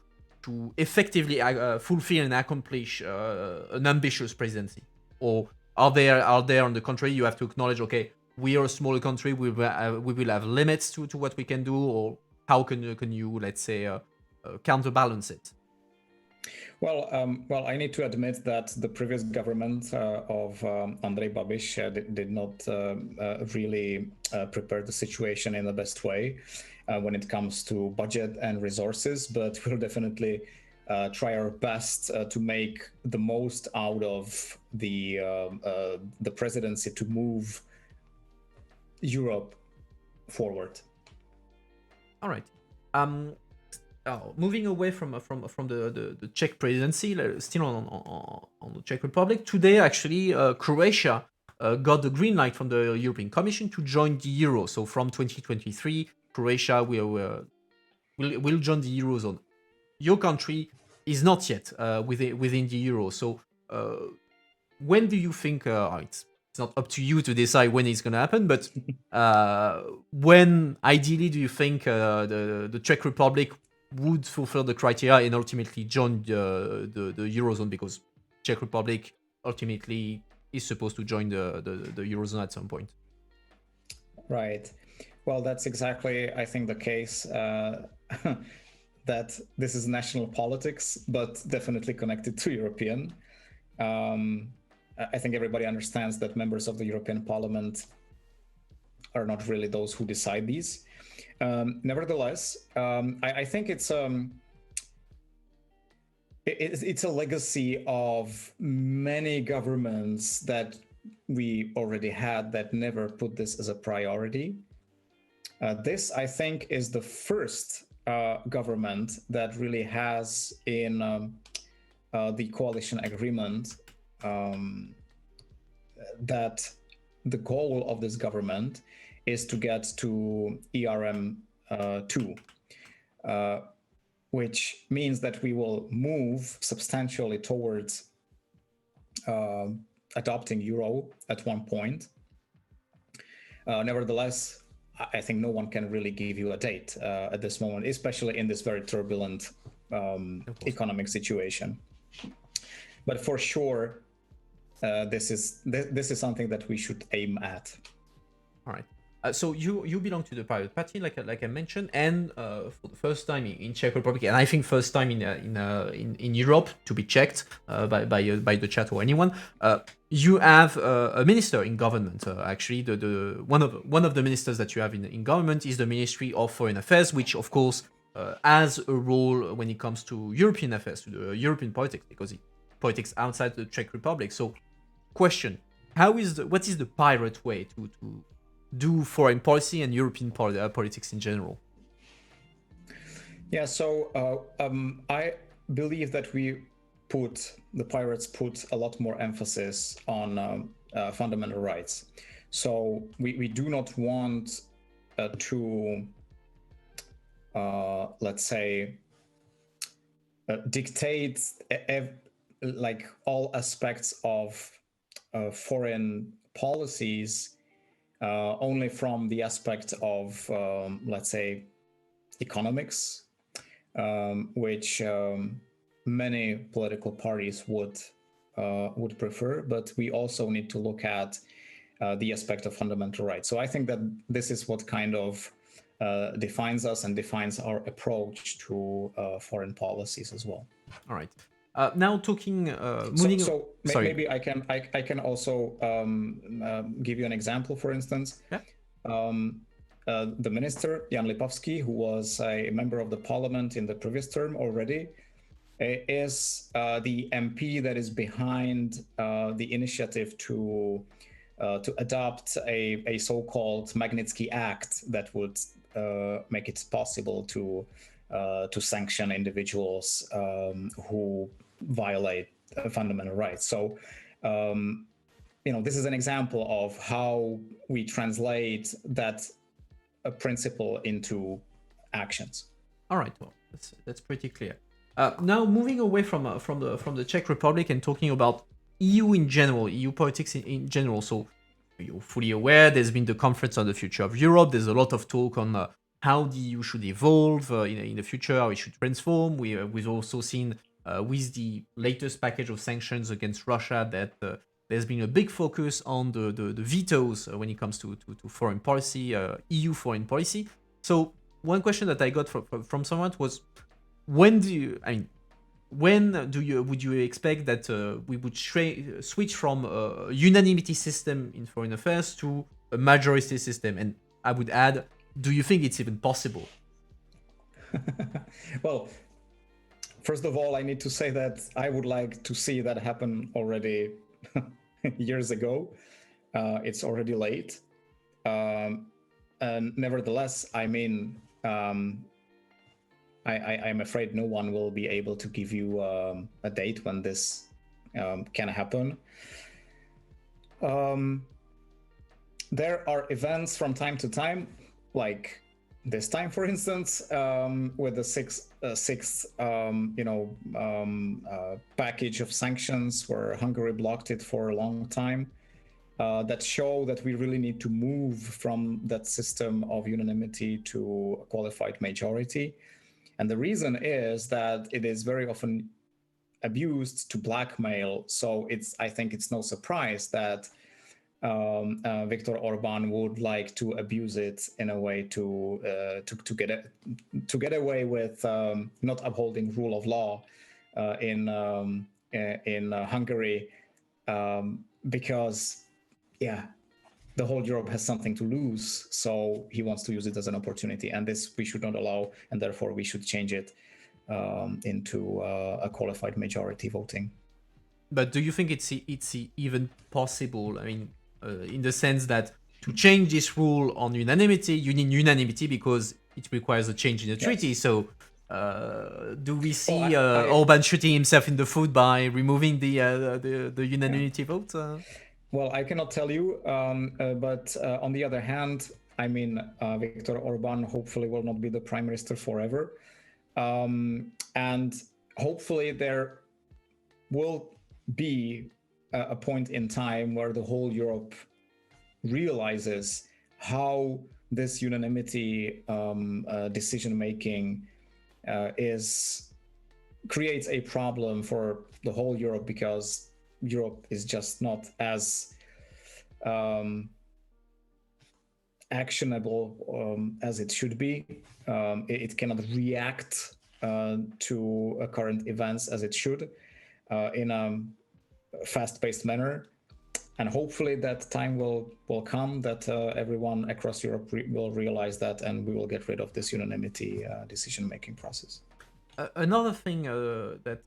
effectively fulfill and accomplish an ambitious presidency? Or are there, on the contrary, you have to acknowledge, okay, we are a smaller country, we will have limits to what we can do, or how can you let's say, counterbalance it? Well, I need to admit that the previous government of Andrej Babiš did not really prepare the situation in the best way when it comes to budget and resources, but we'll definitely try our best to make the most out of the presidency to move Europe forward. All right. Moving away from the Czech presidency, still on the Czech Republic. Today, actually, Croatia got the green light from the European Commission to join the euro. So from 2023, Croatia will join the eurozone. Your country is not yet within the euro. So when do you think? It's not up to you to decide when it's going to happen, but when ideally do you think the Czech Republic would fulfill the criteria and ultimately join the eurozone, because Czech Republic ultimately is supposed to join the eurozone at some point? Right. Well, that's exactly, I think, the case. That this is national politics, but definitely connected to European. I think everybody understands that members of the European Parliament are not really those who decide these. Nevertheless, I think it's a legacy of many governments that we already had that never put this as a priority. This, I think, is the first government that really has in the coalition agreement that the goal of this government is to get to ERM2, which means that we will move substantially towards adopting euro at one point. Nevertheless, I think no one can really give you a date at this moment, especially in this very turbulent economic situation. But for sure, this is something that we should aim at. All right. So you belong to the Pirate Party, like I mentioned, and for the first time in Czech Republic, and I think first time in Europe, to be checked by the chat or anyone. You have a minister in government. Actually, the one of the ministers that you have in government is the Ministry of Foreign Affairs, which of course has a role when it comes to European affairs, to the European politics, because politics outside the Czech Republic. So, question: what is the pirate way to do foreign policy and European politics in general? Yeah, so I believe that the pirates put a lot more emphasis on fundamental rights. So we do not want to, let's say, dictate like all aspects of foreign policies only from the aspect of, let's say, economics, which many political parties would would prefer, but we also need to look at the aspect of fundamental rights. So I think that this is what kind of defines us and defines our approach to foreign policies as well. All right. Now talking, moving. So maybe I can also give you an example. For instance, Yeah. The minister Jan Lipavsky, who was a member of the parliament in the previous term already, is the MP that is behind the initiative to adopt a so-called Magnitsky Act that would make it possible to sanction individuals who violate fundamental rights. So, this is an example of how we translate that principle into actions. All right, well, that's pretty clear. Now moving away from the Czech Republic and talking about EU in general, EU politics in general. So you're fully aware there's been the conference on the future of Europe. There's a lot of talk on how the EU should evolve in the future, how it should transform. We've also seen with the latest package of sanctions against Russia that there's been a big focus on the vetoes when it comes to foreign policy, EU foreign policy. So one question that I got from someone was, would you expect that we would switch from a unanimity system in foreign affairs to a majority system? And I would add, do you think it's even possible? Well, first of all, I need to say that I would like to see that happen already years ago. It's already late. And nevertheless, I'm afraid no one will be able to give you a date when this can happen. There are events from time to time, like this time, for instance, with the sixth package of sanctions, where Hungary blocked it for a long time, that show that we really need to move from that system of unanimity to a qualified majority. And the reason is that it is very often abused to blackmail. So I think it's no surprise that Viktor Orban would like to abuse it in a way to get away with not upholding rule of law in Hungary, because the whole Europe has something to lose. So he wants to use it as an opportunity, and this we should not allow, and therefore we should change it into a qualified majority voting. But do you think it's even possible? I mean, in the sense that to change this rule on unanimity, you need unanimity because it requires a change in the treaty. Yes. So do we see Orban shooting himself in the foot by removing the unanimity vote? Well, I cannot tell you, but on the other hand, Viktor Orban hopefully will not be the prime minister forever. And hopefully there will be a point in time where the whole Europe realizes how this unanimity decision-making creates a problem for the whole Europe, because Europe is just not as actionable as it should be. It cannot react to current events as it should in a fast-paced manner. And hopefully that time will come that everyone across Europe will realize that, and we will get rid of this unanimity decision-making process. Another thing that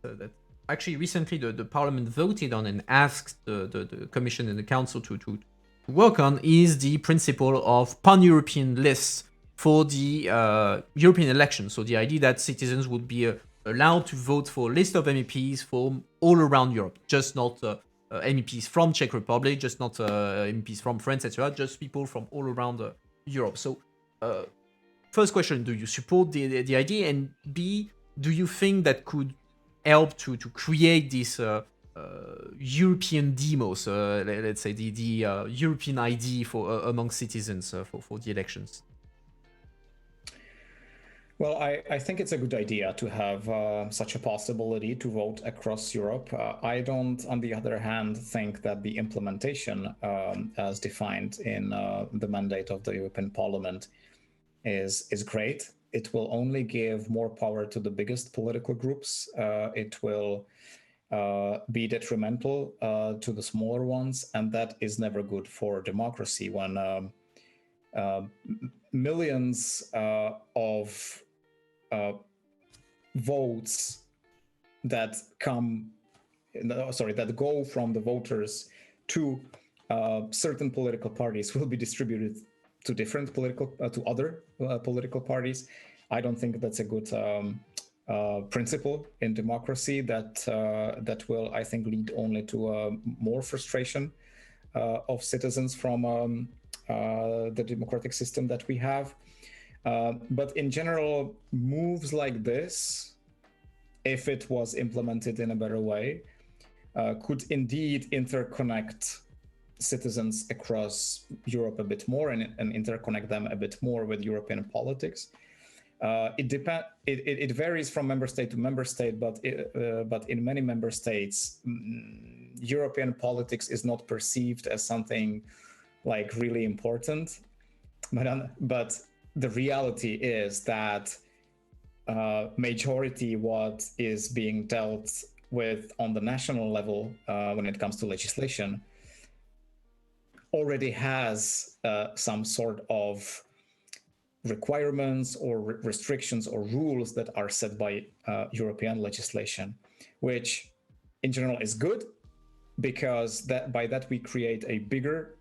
actually recently the Parliament voted on and asked the Commission and the Council to work on is the principle of pan-European lists for the European elections. So the idea that citizens would be allowed to vote for a list of MEPs from all around Europe, just not MEPs from Czech Republic, just not MEPs from France, etc., just people from all around Europe. So first question, do you support the idea? And B, do you think that could help to create this European demos, let's say the European ID for among citizens for the elections? Well, I think it's a good idea to have such a possibility to vote across Europe. I don't, on the other hand, think that the implementation as defined in the mandate of the European Parliament is great. It will only give more power to the biggest political groups. It will be detrimental to the smaller ones, and that is never good for democracy when millions of votes that go from the voters to certain political parties will be distributed to different to other political parties. I don't think that's a good principle in democracy. That will, I think, lead only to more frustration of citizens from the democratic system that we have. But in general, moves like this, if it was implemented in a better way, could indeed interconnect citizens across Europe a bit more and interconnect them a bit more with European politics. It varies from member state to member state, but in many member states, European politics is not perceived as something like really important. But the reality is that majority what is being dealt with on the national level when it comes to legislation already has some sort of requirements or restrictions or rules that are set by European legislation, which in general is good, because by that we create a bigger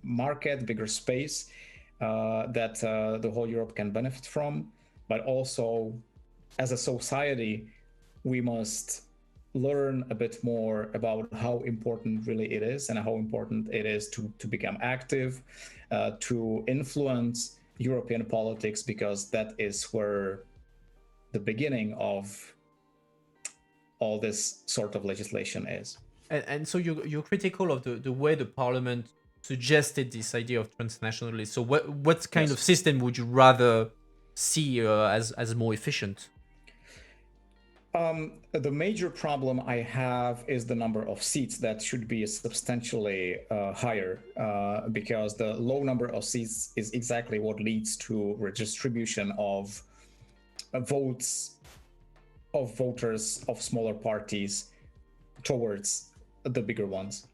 market, bigger space that the whole Europe can benefit from. But also, as a society, we must learn a bit more about how important really it is and how important it is to become active, to influence European politics, because that is where the beginning of all this sort of legislation is. And so you're critical of the way the parliament suggested this idea of transnationalism. So what kind of system would you rather see as more efficient? The major problem I have is the number of seats that should be substantially higher, because the low number of seats is exactly what leads to redistribution of votes of voters of smaller parties towards the bigger ones.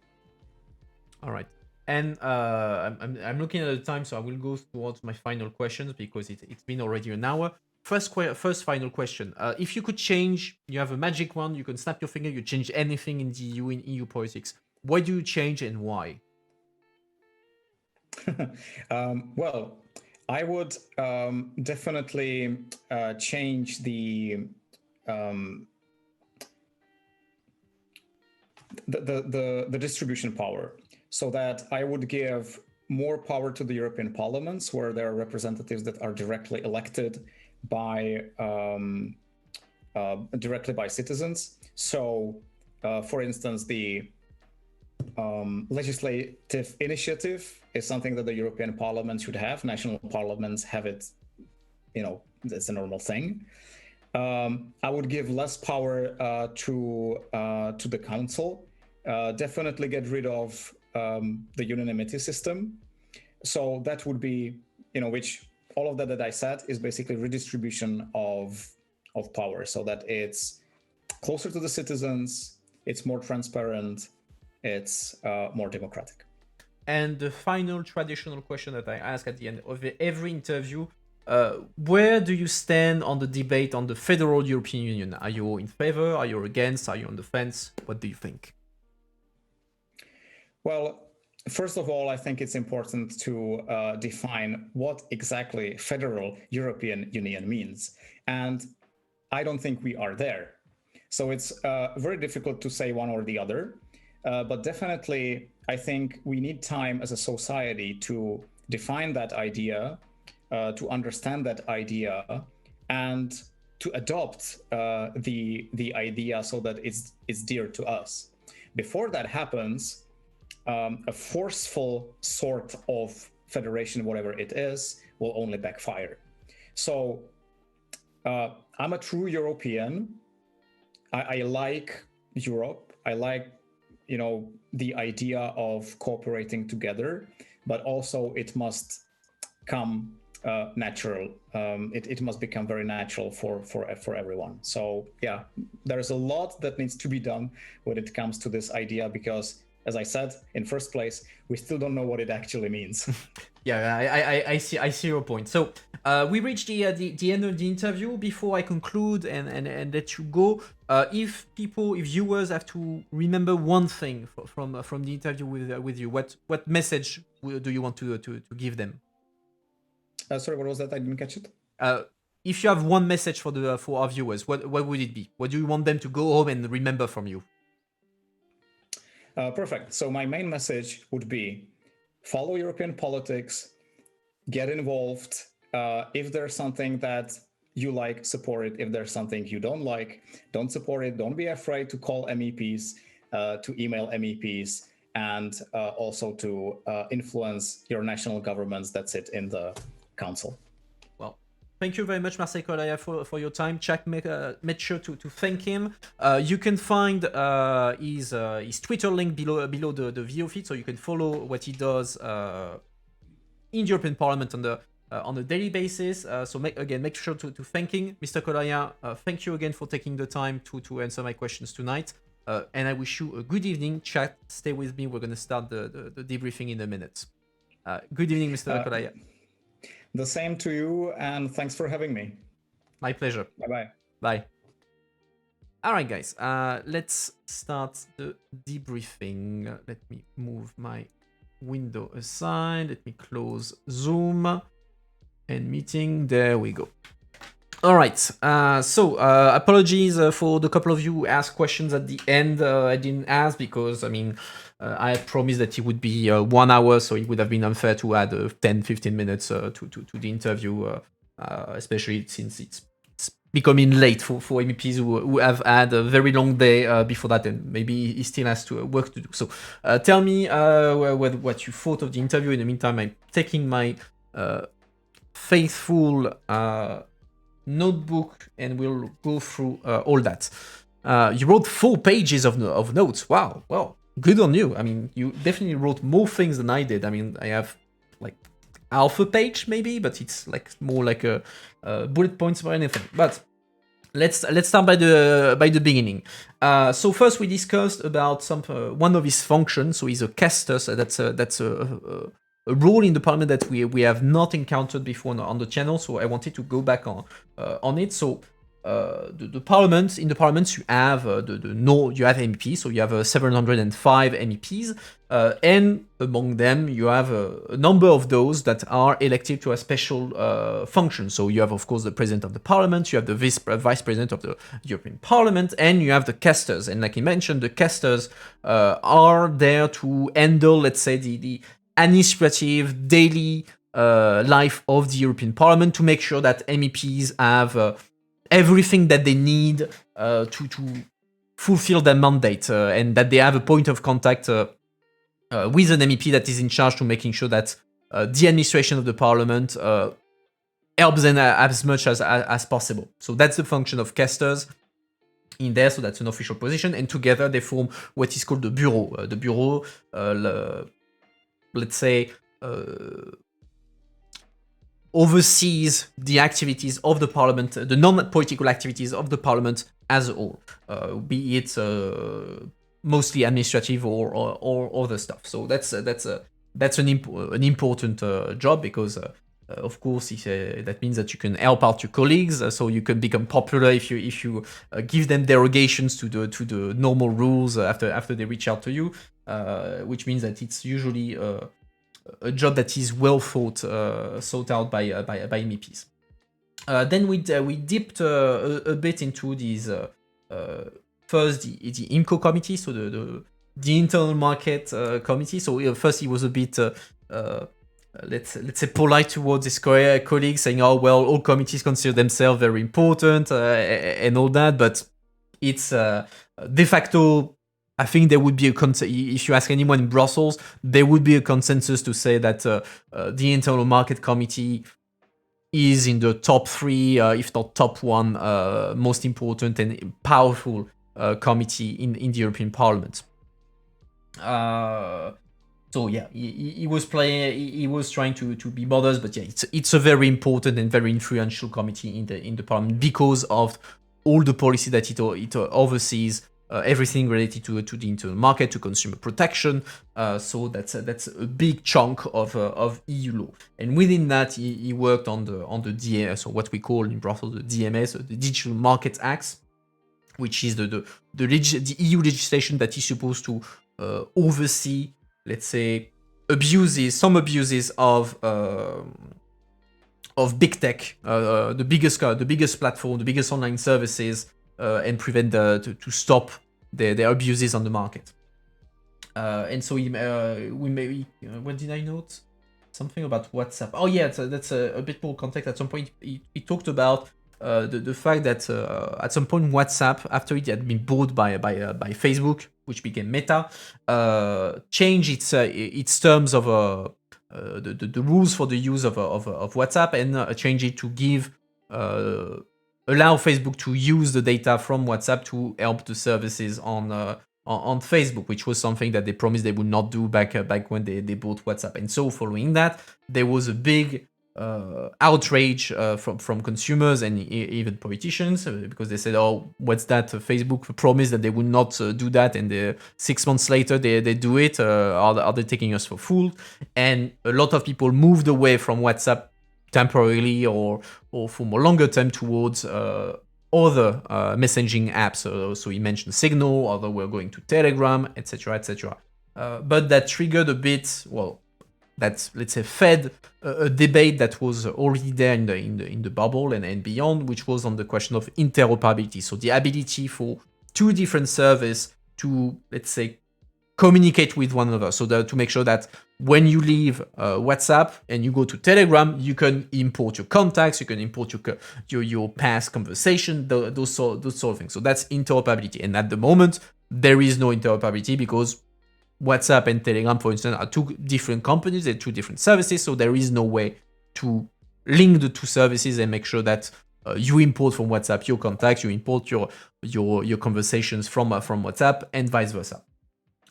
All right. And I'm looking at the time, so I will go towards my final questions because it's been already an hour. First final question. If you could change, you have a magic wand, you can snap your finger, you change anything in the EU, in EU politics. What do you change and why? Well, I would definitely change the distribution power, so that I would give more power to the European parliaments, where there are representatives that are directly elected by citizens. So, for instance, the legislative initiative is something that the European Parliament should have. National parliaments have it, it's a normal thing. I would give less power to the council. Definitely get rid of the unanimity system. So that would be, which all of that I said is basically redistribution of power, so that it's closer to the citizens, it's more transparent, it's more democratic. And the final traditional question that I ask at the end of every interview, where do you stand on the debate on the federal European Union? Are you in favor? Are you against? Are you on the fence? What do you think? Well, first of all, I think it's important to define what exactly federal European Union means. And I don't think we are there. So it's very difficult to say one or the other. But definitely, I think we need time as a society to define that idea, to understand that idea, and to adopt the idea so that it's dear to us. Before that happens, a forceful sort of federation, whatever it is, will only backfire. So I'm a true European. I like Europe. I like, the idea of cooperating together, but also it must come natural. It must become very natural for everyone. So yeah, there's a lot that needs to be done when it comes to this idea, because as I said, in first place, we still don't know what it actually means. Yeah, I see your point. So we reached the end of the interview. Before I conclude and let you go, if viewers have to remember one thing from the interview with you, what message do you want to give them? Sorry, what was that? I didn't catch it. If you have one message for our viewers, what would it be? What do you want them to go home and remember from you? Perfect. So my main message would be: follow European politics, get involved. If there's something that you like, support it. If there's something you don't like, don't support it. Don't be afraid to call MEPs, to email MEPs, and also to influence your national governments that sit in the council. Well, thank you very much, Marcel Kolaja, for your time. Czech made sure to thank him. You can find his Twitter link below the video feed, so you can follow what he does in the European Parliament on a daily basis. So make sure to thank him. Mr. Kolaja, thank you again for taking the time to answer my questions tonight. And I wish you a good evening. Chat, stay with me. We're going to start the debriefing in a minute. Good evening, Mr. Kolaja. The same to you, and thanks for having me. My pleasure. Bye-bye. Bye. All right, guys. Let's start the debriefing. Let me move my window aside. Let me close Zoom and meeting. There we go. All right. So apologies for the couple of you who asked questions at the end. I didn't ask because, I had promised that it would be 1 hour, so it would have been unfair to add 10-15 minutes to the interview, especially since it's becoming late for MEPs who have had a very long day before that, and maybe he still has to work to do. So tell me what you thought of the interview. In the meantime, I'm taking my faithful notebook and we'll go through all that. You wrote 4 pages of notes. Wow. Well, good on you. You definitely wrote more things than I did. I have like half a page maybe, but it's like more like a bullet points or anything. But let's start by the beginning. So first we discussed about one of his functions. So he's a caster. So that's a role in the parliament that we have not encountered before on the channel. So I wanted to go back on it. So the parliament, in the parliament you have you have MEPs, so you have 705 MEPs, and among them you have a number of those that are elected to a special function. So you have, of course, the president of the parliament, you have the vice president of the European Parliament, and you have the casters. And like he mentioned, the casters are there to handle, let's say, the administrative daily life of the European Parliament, to make sure that MEPs have everything that they need to fulfill their mandate, and that they have a point of contact with an MEP that is in charge to making sure that the administration of the Parliament helps them as much as possible. So that's the function of casters in there. So that's an official position, and together they form what is called the bureau. The bureau, let's say, oversees the activities of the parliament, the non-political activities of the parliament as a whole, be it mostly administrative or other stuff. So that's an important job, because of course that means that you can help out your colleagues, so you can become popular if you give them derogations to the normal rules after they reach out to you, which means that it's usually a job that is well thought out by MEPs. Then we dipped a bit into these first the IMCO committee, so the internal market committee. So first he was a bit let's say polite towards his colleagues, saying, oh well, all committees consider themselves very important and all that, but it's de facto. I think there would be if you ask anyone in Brussels, there would be a consensus to say that the Internal Market Committee is in the top 3, if not top 1, most important and powerful committee in the European Parliament. So yeah, he was trying to be modest, but yeah, it's a very important and very influential committee in the Parliament because of all the policy that it oversees. Everything related to the internal market, to consumer protection. So that's a big chunk of EU law. And within that, he worked on the DMS, so what we call in Brussels the DMS, the Digital Markets Act, which is the EU legislation that is supposed to oversee, let's say, some abuses of big tech, the biggest platform, the biggest online services. And prevent to stop their abuses on the market. And so what did I note? Something about WhatsApp. Oh yeah, that's a bit more context. At some point, he talked about the fact that at some point WhatsApp, after it had been bought by Facebook, which became Meta, changed its terms of the rules for the use of WhatsApp and changed it to give. Allow Facebook to use the data from WhatsApp to help the services on Facebook, which was something that they promised they would not do back when they bought WhatsApp. And so following that, there was a big outrage from consumers and even politicians because they said, oh, what's that? Facebook promised that they would not do that, and 6 months later they do it. Are they taking us for fools? And a lot of people moved away from WhatsApp temporarily or for more longer term towards other messaging apps. So he mentioned Signal, other were going to Telegram, etc., etc. But that triggered a bit, well, that, let's say, fed a debate that was already there in the bubble and beyond, which was on the question of interoperability. So the ability for two different services to, let's say, communicate with one another, so that to make sure that when you leave WhatsApp and you go to Telegram, you can import your contacts, you can import your past conversation, those sort of things. So that's interoperability. And at the moment, there is no interoperability because WhatsApp and Telegram, for instance, are two different companies, they're two different services, so there is no way to link the two services and make sure that you import from WhatsApp your contacts, you import your conversations from WhatsApp, and vice versa.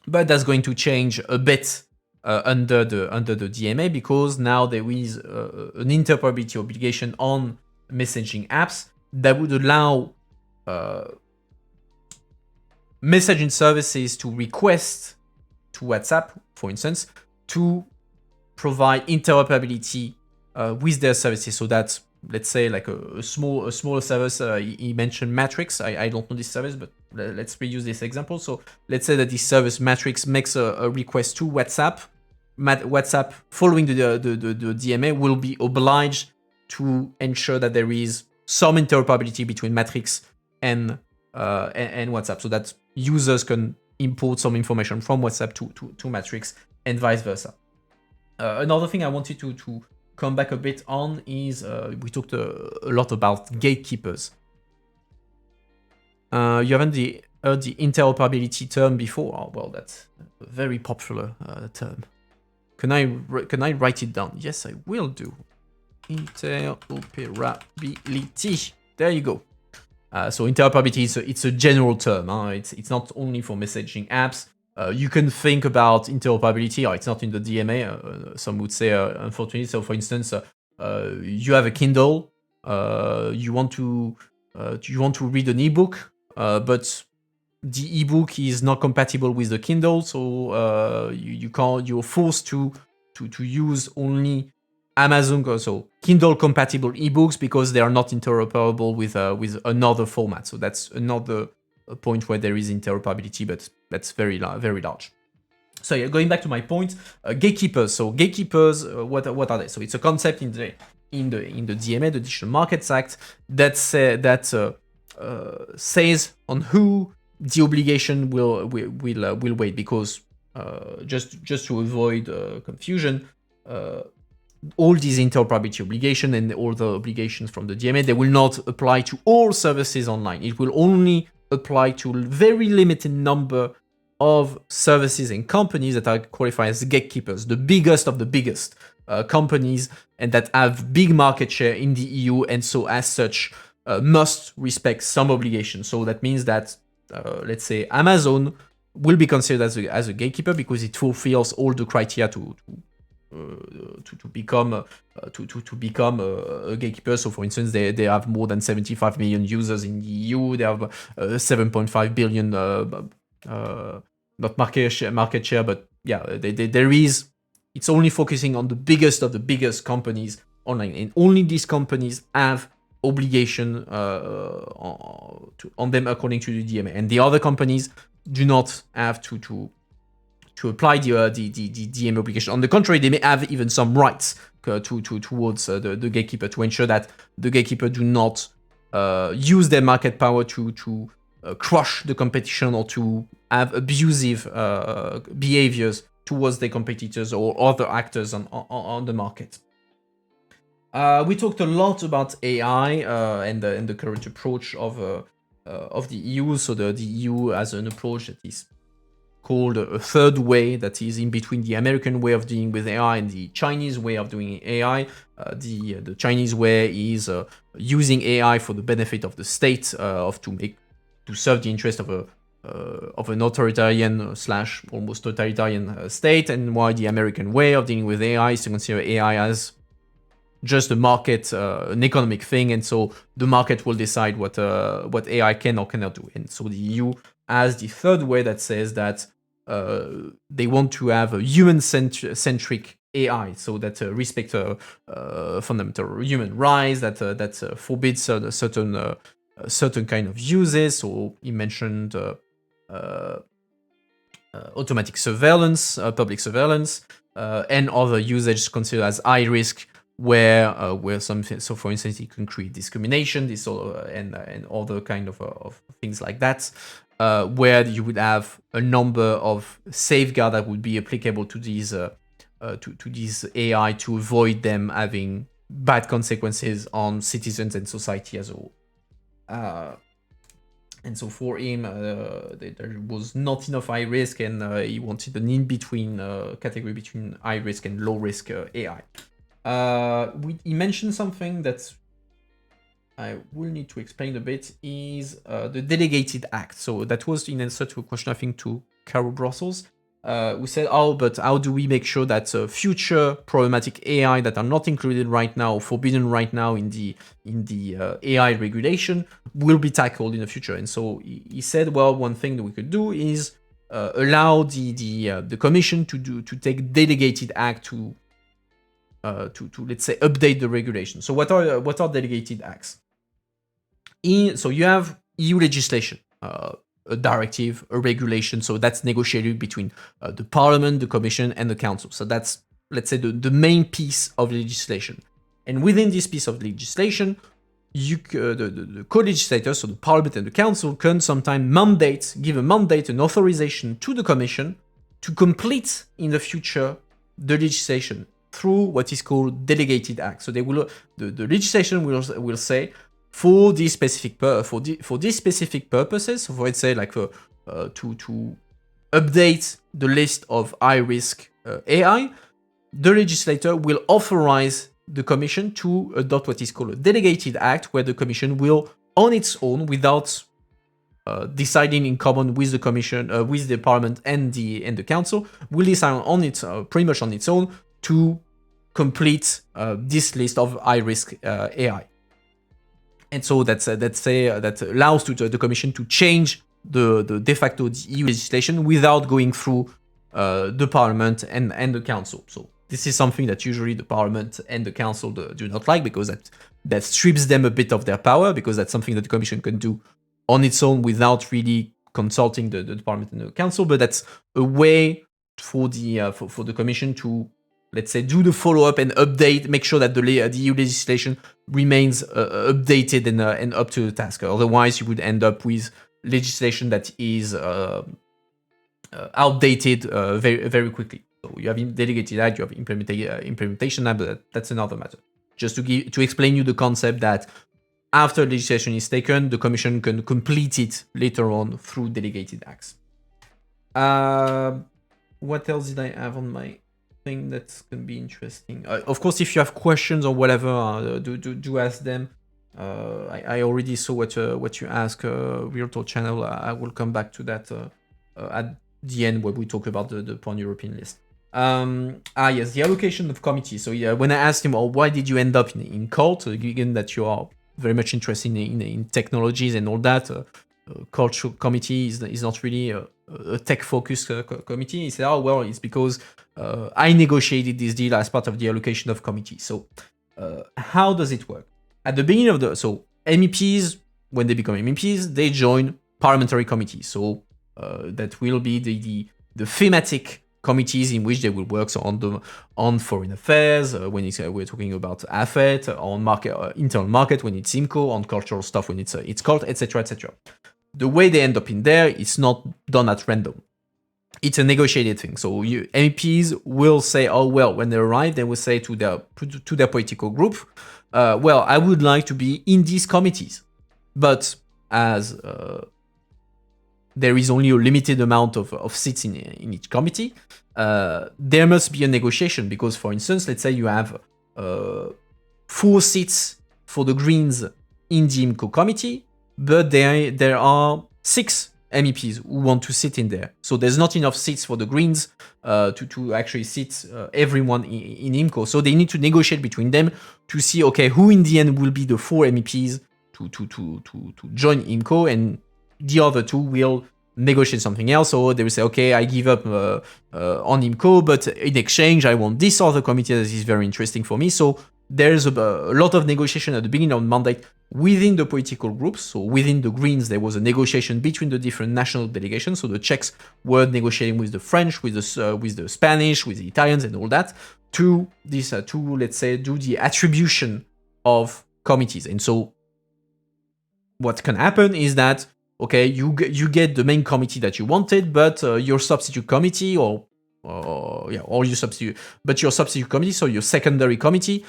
But that's going to change a bit under the DMA, because now there is an interoperability obligation on messaging apps that would allow messaging services to request to WhatsApp, for instance, to provide interoperability with their services. So that, let's say, like a smaller service. He mentioned Matrix. I don't know this service, but let's reuse this example. So let's say that this service Matrix makes a request to WhatsApp. WhatsApp, following the DMA, will be obliged to ensure that there is some interoperability between Matrix and WhatsApp, so that users can import some information from WhatsApp to Matrix and vice versa. Another thing I wanted to come back a bit on is we talked a lot about gatekeepers. You haven't heard the interoperability term before? Oh, well, that's a very popular term. Can I write it down? Yes, I will do. Interoperability. There you go. So interoperability, it's a general term. It's not only for messaging apps. You can think about interoperability. It's not in the DMA. Some would say, unfortunately. So, for instance, you have a Kindle. You want to read an ebook, but the ebook is not compatible with the Kindle. So you're forced to use only Amazon, so Kindle compatible ebooks, because they are not interoperable with another format. So that's another point where there is interoperability, but that's very large. So yeah, going back to my point, gatekeepers. So gatekeepers, what are they? So it's a concept in the DMA, the Digital Markets Act, that says on who the obligation will wait, because just to avoid confusion. All these interoperability obligations and all the obligations from the DMA, they will not apply to all services online. It will only apply to a very limited number of services and companies that are qualified as gatekeepers, the biggest of the biggest. companies and that have big market share in the EU, and so as such must respect some obligations. So that means that, let's say, Amazon will be considered as a gatekeeper because it fulfills all the criteria to become a gatekeeper. So, for instance, they have more than 75 million users in the EU. They have 7.5 billion not market share, but yeah, there is. It's only focusing on the biggest of the biggest companies online, and only these companies have obligation on them according to the DMA, and the other companies do not have to apply the DMA obligation. On the contrary, they may have even some rights towards the gatekeeper to ensure that the gatekeeper do not use their market power to crush the competition or to have abusive behaviors towards their competitors or other actors on the market. We talked a lot about AI and the current approach of the EU. So the EU has an approach that is called a third way, that is in between the American way of dealing with AI and the Chinese way of doing AI. The Chinese way is using AI for the benefit of the state, to serve the interest of an authoritarian slash almost totalitarian state, and while the American way of dealing with AI is to consider AI as just a market, an economic thing, and so the market will decide what AI can or cannot do. And so the EU has the third way that says that they want to have a human-centric AI, so that respect fundamental human rights, that forbids certain kind of uses. So he mentioned automatic surveillance, public surveillance, and other usage considered as high risk, where something. So, for instance, it can create discrimination, and other kind of things like that, where you would have a number of safeguards that would be applicable to these AI to avoid them having bad consequences on citizens and society as a whole. And so for him, there was not enough high risk, and he wanted an in-between category between high risk and low risk AI. He mentioned something that I will need to explain a bit, is the delegated act. So that was in answer to a question, I think, to Carol Brussels. We said, but how do we make sure that future problematic AI that are not included right now, or forbidden right now in the AI regulation, will be tackled in the future? And so he said, well, one thing that we could do is allow the Commission to take delegated act to let's say update the regulation. So what are delegated acts? So you have EU legislation, a directive, a regulation. So that's negotiated between the Parliament, the Commission, and the Council. So that's, let's say, the main piece of legislation. And within this piece of legislation, the co-legislators, so the Parliament and the Council, can sometimes give a mandate, an authorization to the Commission to complete in the future the legislation through what is called delegated acts. So the legislation will say, for these specific purposes, for let's say like to update the list of high risk AI, the legislator will authorize the Commission to adopt what is called a delegated act, where the Commission will, on its own, without deciding in common with the Commission, with the Parliament and the Council, will decide on its pretty much on its own to complete this list of high risk AI. And so that allows the Commission to change the de facto EU legislation without going through the Parliament and the Council. So this is something that usually the Parliament and the Council do not like, because that strips them a bit of their power, because that's something that the Commission can do on its own without really consulting the Parliament and the Council. But that's a way for the Commission to, let's say, do the follow-up and update, make sure that the EU legislation remains updated and up to the task. Otherwise, you would end up with legislation that is outdated very, very quickly. So you have delegated act, you have implementation act, but that's another matter. Just to explain you the concept that after legislation is taken, the Commission can complete it later on through delegated acts. What else did I have on my thing that can be interesting. Of course, if you have questions or whatever, do ask them. I already saw what you ask, Real Talk channel. I will come back to that at the end where we talk about the pan-European list. Yes, the allocation of committees. So yeah, when I asked him, why did you end up in cult, given that you are very much interested in technologies and all that, cultural committee is not really a tech-focused committee. He said, well, it's because I negotiated this deal as part of the allocation of committees. So how does it work? At the beginning of so MEPs, when they become MEPs, they join parliamentary committees. So that will be the thematic committees in which they will work on foreign affairs when we're talking about AFET, on market internal market when it's IMCO, on cultural stuff when it's cult, etc., etc. The way they end up in there, it's not done at random. It's a negotiated thing. So MEPs will say, when they arrive, they will say to their political group, I would like to be in these committees, but as there is only a limited amount of seats in each committee, there must be a negotiation because, for instance, let's say you have 4 seats for the Greens in the IMCO committee, but there are 6 MEPs who want to sit in there. So there's not enough seats for the Greens to actually sit everyone in IMCO. So they need to negotiate between them to see, who in the end will be the 4 MEPs to join IMCO, and the other 2 will negotiate something else. Or they will say, I give up on IMCO, but in exchange, I want this other committee that is very interesting for me. So there's a lot of negotiation at the beginning of the mandate within the political groups. So within the Greens, there was a negotiation between the different national delegations. So the Czechs were negotiating with the French, with the Spanish, with the Italians, and all that to let's say do the attribution of committees. And so what can happen is that you get the main committee that you wanted, but your substitute committee your substitute committee, so your secondary committee,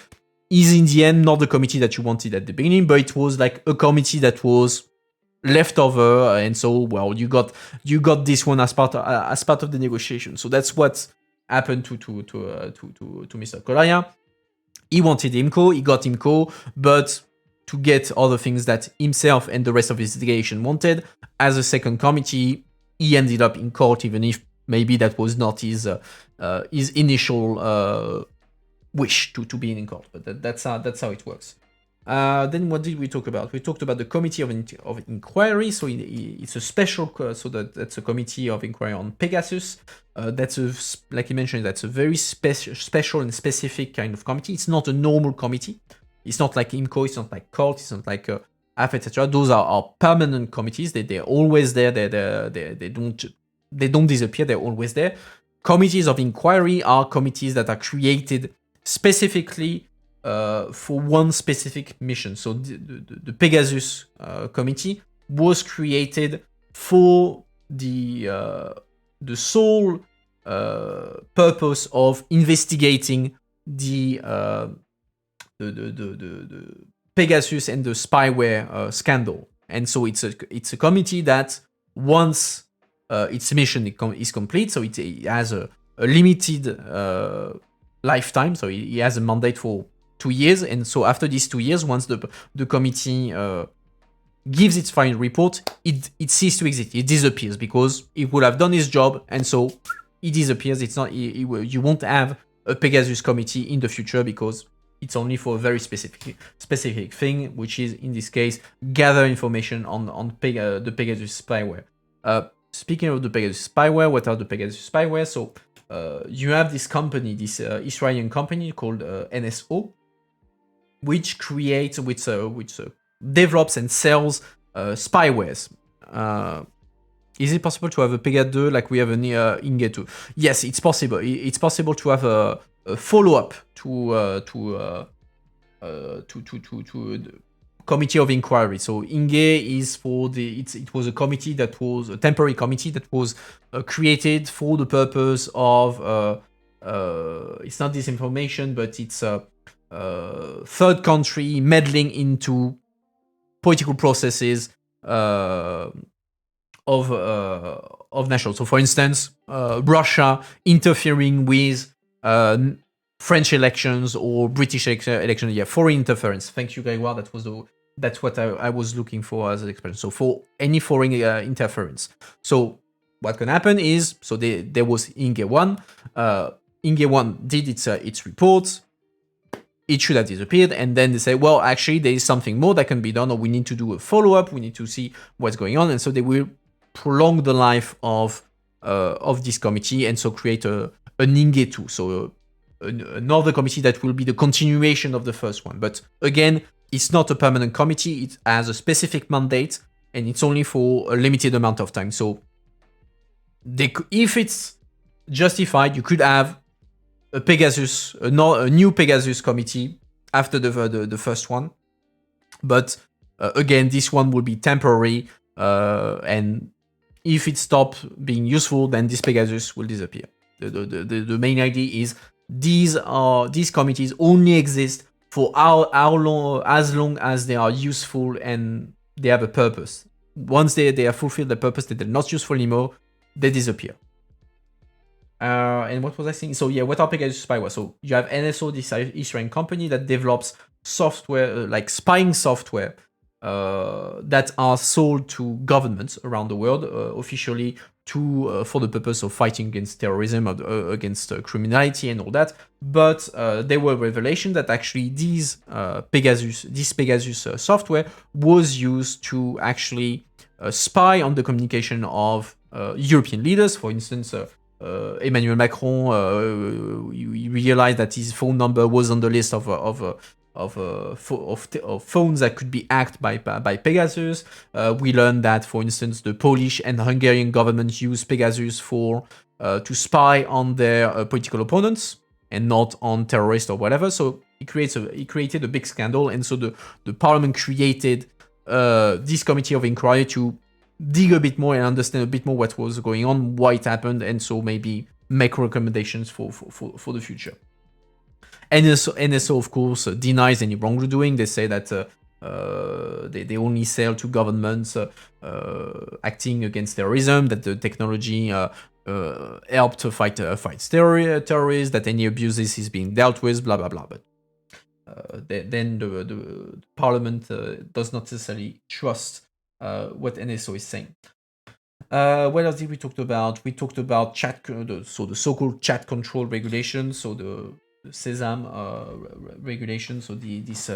is in the end not the committee that you wanted at the beginning, but it was like a committee that was left over, and so you got this one as part of the negotiation. So that's what happened to Mr. Kolaja. He wanted IMCO, he got IMCO, but to get other things that himself and the rest of his delegation wanted, as a second committee, he ended up in court, even if maybe that was not his initial wish to be in court. But that's how it works. Then what did we talk about? We talked about the committee of inquiry. So it's a special, that's a committee of inquiry on Pegasus. Like you mentioned, that's a very special and specific kind of committee. It's not a normal committee. It's not like IMCO, it's not like CULT, it's not like AF, etc. Those are permanent committees. They're always there. They don't disappear. They're always there. Committees of inquiry are committees that are created specifically for one specific mission. So the Pegasus committee was created for the sole purpose of investigating the Pegasus and the spyware scandal. And so it's a committee that once its mission is complete, so it has a limited lifetime, so it has a mandate for 2 years, and so after these 2 years, once the committee gives its final report, it ceases to exist. It disappears because it would have done its job, and so it disappears. It's not you won't have a Pegasus committee in the future because it's only for a very specific thing, which is in this case gather information on the Pegasus spyware. Speaking of the Pegasus spyware, what are the Pegasus spyware? So you have this company, this Israeli company called NSO, which creates, which develops and sells spywares. Is it possible to have a Pega 2 like we have an Inge 2? Yes, it's possible. It's possible to have a follow-up to the committee of inquiry. So Inge is for it was a committee that was a temporary committee that was created for the purpose of it's not disinformation, but it's a third country meddling into political processes of national. So for instance, Russia interfering with French elections or British elections. Yeah, foreign interference. Thank you, Grégoire. That's what I was looking for as an expression. So for any foreign interference. So what can happen is, so there was Inge 1. Inge 1 did its reports. It should have disappeared, and then they say, well, actually, there is something more that can be done, or we need to do a follow-up, we need to see what's going on, and so they will prolong the life of this committee, and so create an Inge 2, so another committee that will be the continuation of the first one. But again, it's not a permanent committee, it has a specific mandate, and it's only for a limited amount of time. So if it's justified, you could have a new Pegasus committee after the first one. But again, this one will be temporary, and if it stops being useful, then this Pegasus will disappear. The main idea is these committees only exist for as long as they are useful and they have a purpose. Once they have fulfilled the purpose, that they're not useful anymore, they disappear. And what was I saying? So yeah, what are Pegasus spyware? So you have NSO, this Israeli company that develops software, like spying software, that are sold to governments around the world officially for the purpose of fighting against terrorism, against criminality and all that. But there were revelations that actually this Pegasus software was used to actually spy on the communication of European leaders. For instance, Emmanuel Macron, he realized that his phone number was on the list of phones that could be hacked by Pegasus. We learned that, for instance, the Polish and Hungarian governments use Pegasus to spy on their political opponents and not on terrorists or whatever. So it created a big scandal, and so the parliament created this committee of inquiry to dig a bit more and understand a bit more what was going on, why it happened, and so maybe make recommendations for the future. NSO, of course, denies any wrongdoing. They say that they only sell to governments acting against terrorism, that the technology helped to fight terrorists, that any abuses is being dealt with, blah, blah, blah. But then the parliament does not necessarily trust what NSO is saying. What else did we talk about? We talked about the so-called chat control regulation, so the Sesam regulation, so this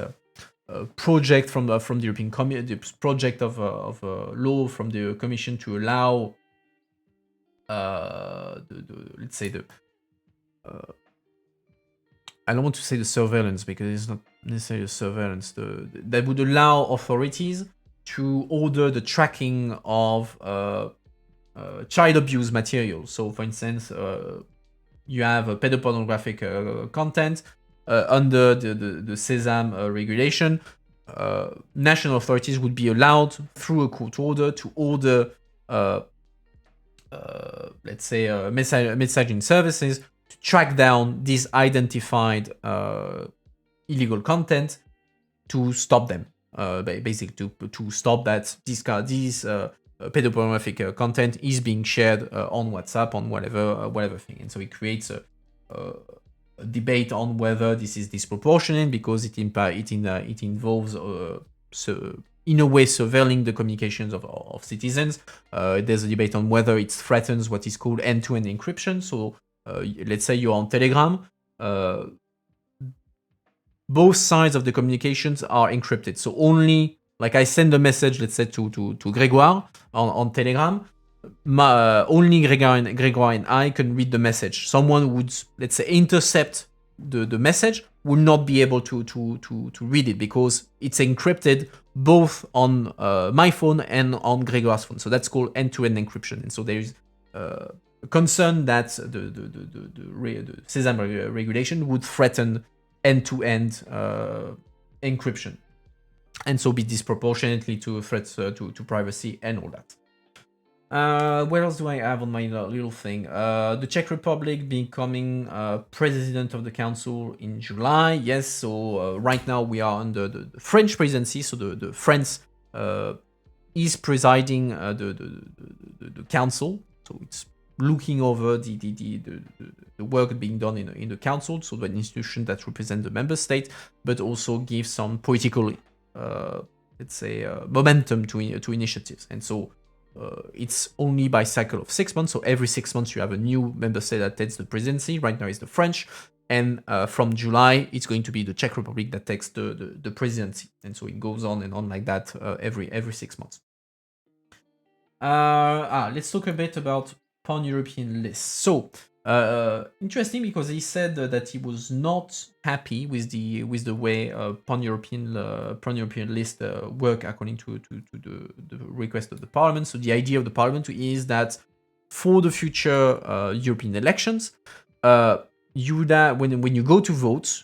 project from the European Commission, the project of law from the Commission to allow let's say I don't want to say the surveillance, because it's not necessarily a surveillance. That would allow authorities to order the tracking of child abuse material. So, for instance, you have a pedopornographic content under the Sesam regulation. National authorities would be allowed, through a court order, to order, let's say, messaging services to track down these identified illegal content to stop them. Basically, to stop that this pedopornographic content is being shared on WhatsApp, on whatever thing. And so it creates a debate on whether this is disproportionate, because it involves in a way surveilling the communications of citizens. There's a debate on whether it threatens what is called end-to-end encryption. So let's say you're on Telegram, both sides of the communications are encrypted. So only, like, I send a message, let's say, to Grégoire on Telegram, only Grégoire and I can read the message. Someone would, let's say, intercept the message, will not be able to read it, because it's encrypted both on my phone and on Grégoire's phone. So that's called end-to-end encryption. And so there is a concern that the Sesam regulation would threaten end-to-end encryption, and so be disproportionately to threats to privacy and all that. What else do I have on my little thing? The Czech Republic becoming president of the council in July. Yes, so right now we are under the French presidency, so the France is presiding the council, so it's looking over the work being done in the council, so the institution that represents the member state, but also give some political, let's say, momentum to initiatives. And so it's only by cycle of 6 months. So every 6 months you have a new member state that takes the presidency. Right now it's the French. And from July, it's going to be the Czech Republic that takes the presidency. And so it goes on and on like that every 6 months. Let's talk a bit about pan-European lists. So, interesting because he said that he was not happy with the way pan-European list work according to the request of the parliament. So the idea of the parliament is that for the future European elections, you would have, when you go to vote,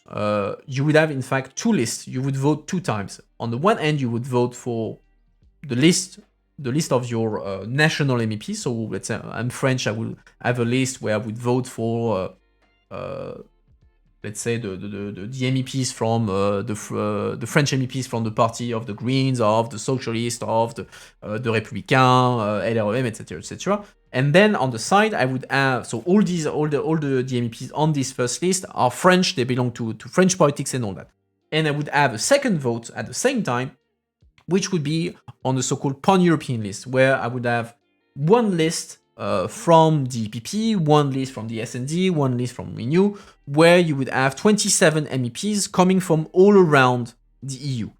you would have in fact two lists. You would vote two times. On the one hand, you would vote for the list of your national MEPs. So let's say I'm French, I will have a list where I would vote for, let's say the MEPs from the French MEPs from the party of the Greens, of the Socialists, of the Républicains, LREM, etc., etc. And then on the side, I would have, so all the MEPs on this first list are French, they belong to French politics and all that. And I would have a second vote at the same time, which would be on the so-called pan-European list, where I would have one list from the EPP, one list from the SND, one list from Renew, where you would have 27 MEPs coming from all around the EU.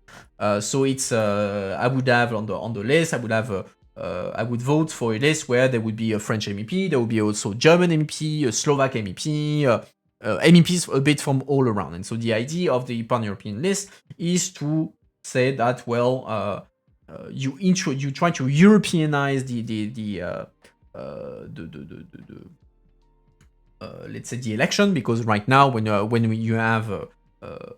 So it's I would have on the list, I would have I would vote for a list where there would be a French MEP, there would be also German MEP, a Slovak MEP, MEPs a bit from all around. And so the idea of the pan-European list is to say that, well, you try to Europeanize let's say the election, because right now when you have a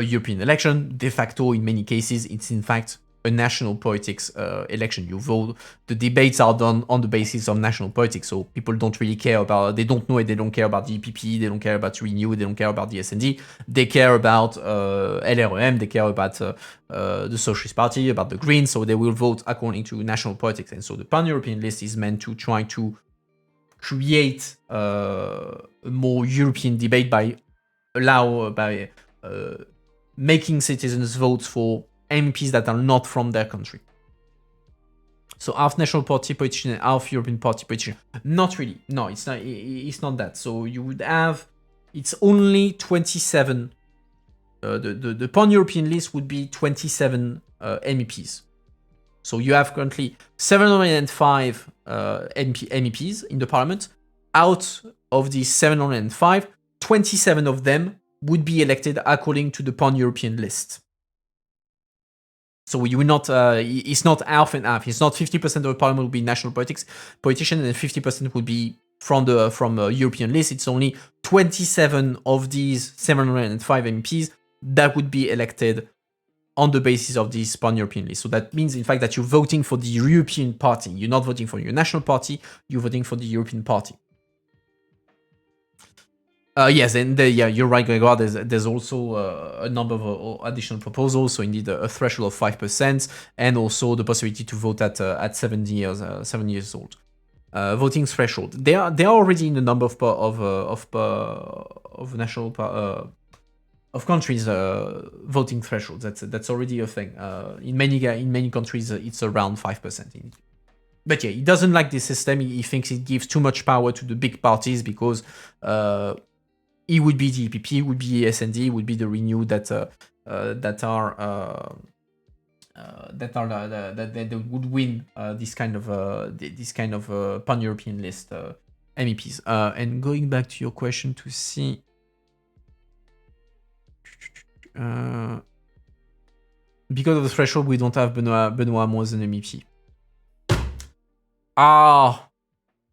European election, de facto in many cases it's in fact a national politics election. You vote, the debates are done on the basis of national politics, so people don't really care about, they don't know it, they don't care about the EPP, they don't care about Renew, they don't care about the SND, they care about LREM, they care about the Socialist Party, about the Greens, so they will vote according to national politics. And so the pan-European list is meant to try to create a more European debate by making citizens vote for MPs that are not from their country. So half national party politician and half European party politician. Not really. No, it's not that. So you would have, it's only 27. The pan-European list would be 27 MEPs. So you have currently 705 MEPs in the parliament. Out of these 705, 27 of them would be elected according to the pan-European list. So you will not. It's not half and half. It's not 50% of the parliament will be national politician, and 50% would be from European list. It's only 27 of these 705 MPs that would be elected on the basis of this pan-European list. So that means, in fact, that you're voting for the European party. You're not voting for your national party. You're voting for the European party. Yes, and you're right, Grégoire. There's also a number of additional proposals. So indeed, a threshold of 5%, and also the possibility to vote at 7 years old. Voting threshold. They are already in a number of national of countries voting thresholds. That's already a thing. In many countries, it's around 5%. Indeed. But yeah, he doesn't like this system. He thinks it gives too much power to the big parties because. It would be the EPP, would be the SND, would be the Renew that would win this kind of pan-European list MEPs. And going back to your question to see, because of the threshold, we don't have Benoît Hamon as an MEP. Ah,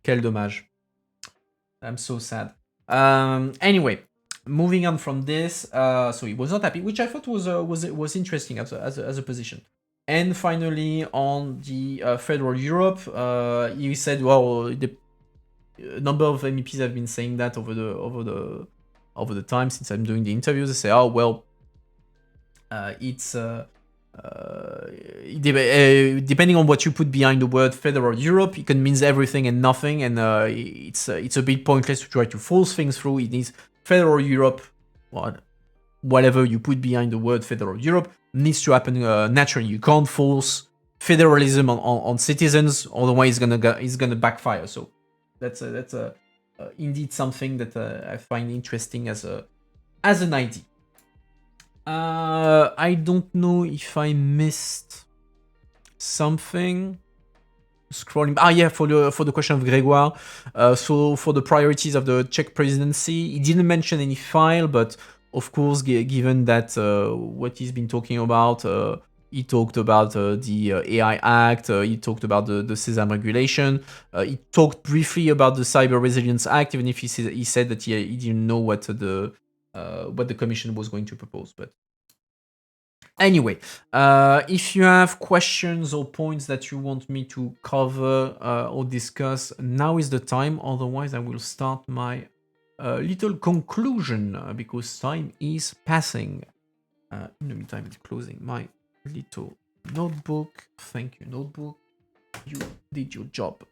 quel dommage. I'm so sad. Anyway, moving on from this, so he was not happy, which I thought was interesting as a position. And finally, on the Federal Europe, he said, well, the number of MEPs have been saying that over the time since I'm doing the interviews. They say, oh well, it's depending on what you put behind the word Federal Europe, it can mean everything and nothing, and it's a bit pointless to try to force things through. It needs Federal Europe, whatever you put behind the word Federal Europe needs to happen naturally. You can't force federalism on citizens, otherwise it's gonna backfire. So that's indeed something that I find interesting as an idea. I don't know if I missed something. Scrolling. Yeah, for the question of Grégoire. So for the priorities of the Czech presidency, he didn't mention any file, but of course, given that what he's been talking about, he talked about the AI Act, he talked about the SESAM regulation, he talked briefly about the Cyber Resilience Act, even if he said that he didn't know what the Commission was going to propose. But anyway, if you have questions or points that you want me to cover or discuss, now is the time. Otherwise, I will start my little conclusion because time is passing. In the meantime, it's closing my little notebook. Thank you, notebook. You did your job.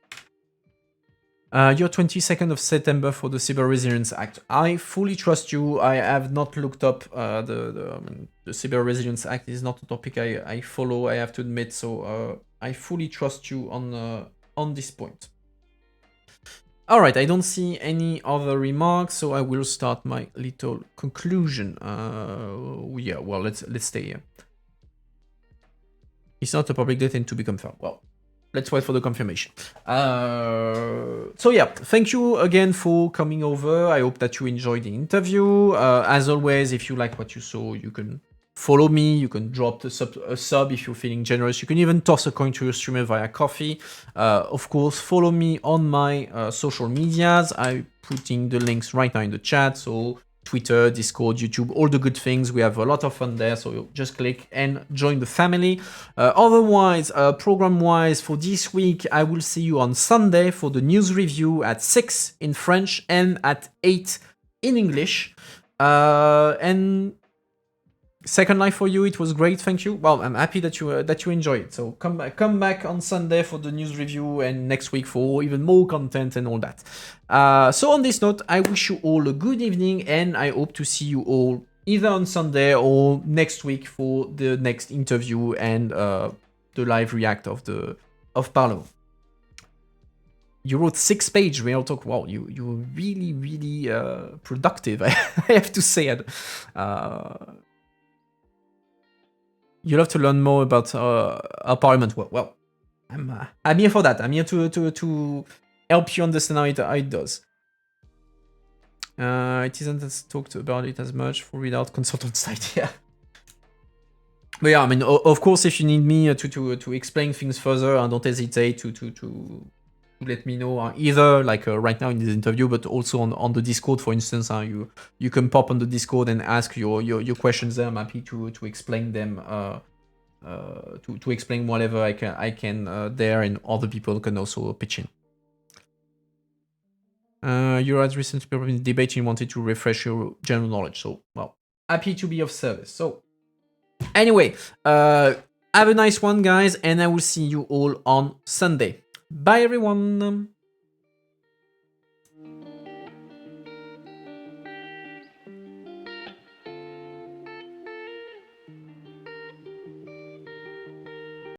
Your 22nd of September for the Cyber Resilience Act. I fully trust you. I have not looked up the Cyber Resilience Act is not a topic I follow, I have to admit. So I fully trust you on this point. All right, I don't see any other remarks, so I will start my little conclusion. Yeah, well, let's stay here. It's not a public date and to be confirmed. Well, let's wait for the confirmation. So yeah, thank you again for coming over. I hope that you enjoyed the interview. As always, if you like what you saw, you can follow me. You can drop a sub if you're feeling generous. You can even toss a coin to your streamer via coffee. Of course, follow me on my social medias. I'm putting the links right now in the chat. So Twitter, Discord, YouTube, all the good things. We have a lot of fun there, so just click and join the family. Otherwise, program-wise, for this week, I will see you on Sunday for the news review at 6 in French and at 8 in English. And Second Life for you, it was great, thank you. Well, I'm happy that you enjoyed it. So come back on Sunday for the news review and next week for even more content and all that. So on this note, I wish you all a good evening and I hope to see you all either on Sunday or next week for the next interview and the live react of Parliament. You wrote 6 pages real talk. Wow, you were really, really productive, I have to say it. You love to learn more about our parliament. Well, I'm here for that. I'm here to help you understand how it does. It isn't as talked about it as much for without consultant side. Yeah. But yeah, I mean, of course, if you need me to explain things further, don't hesitate to let me know. Either like right now in this interview, but also on the Discord, for instance. You can pop on the Discord and ask your questions there. I'm happy to explain them. To explain whatever I can there, and other people can also pitch in. You had recently been debating, wanted to refresh your general knowledge. So, well, happy to be of service. So, anyway, have a nice one, guys, and I will see you all on Sunday. Bye, everyone.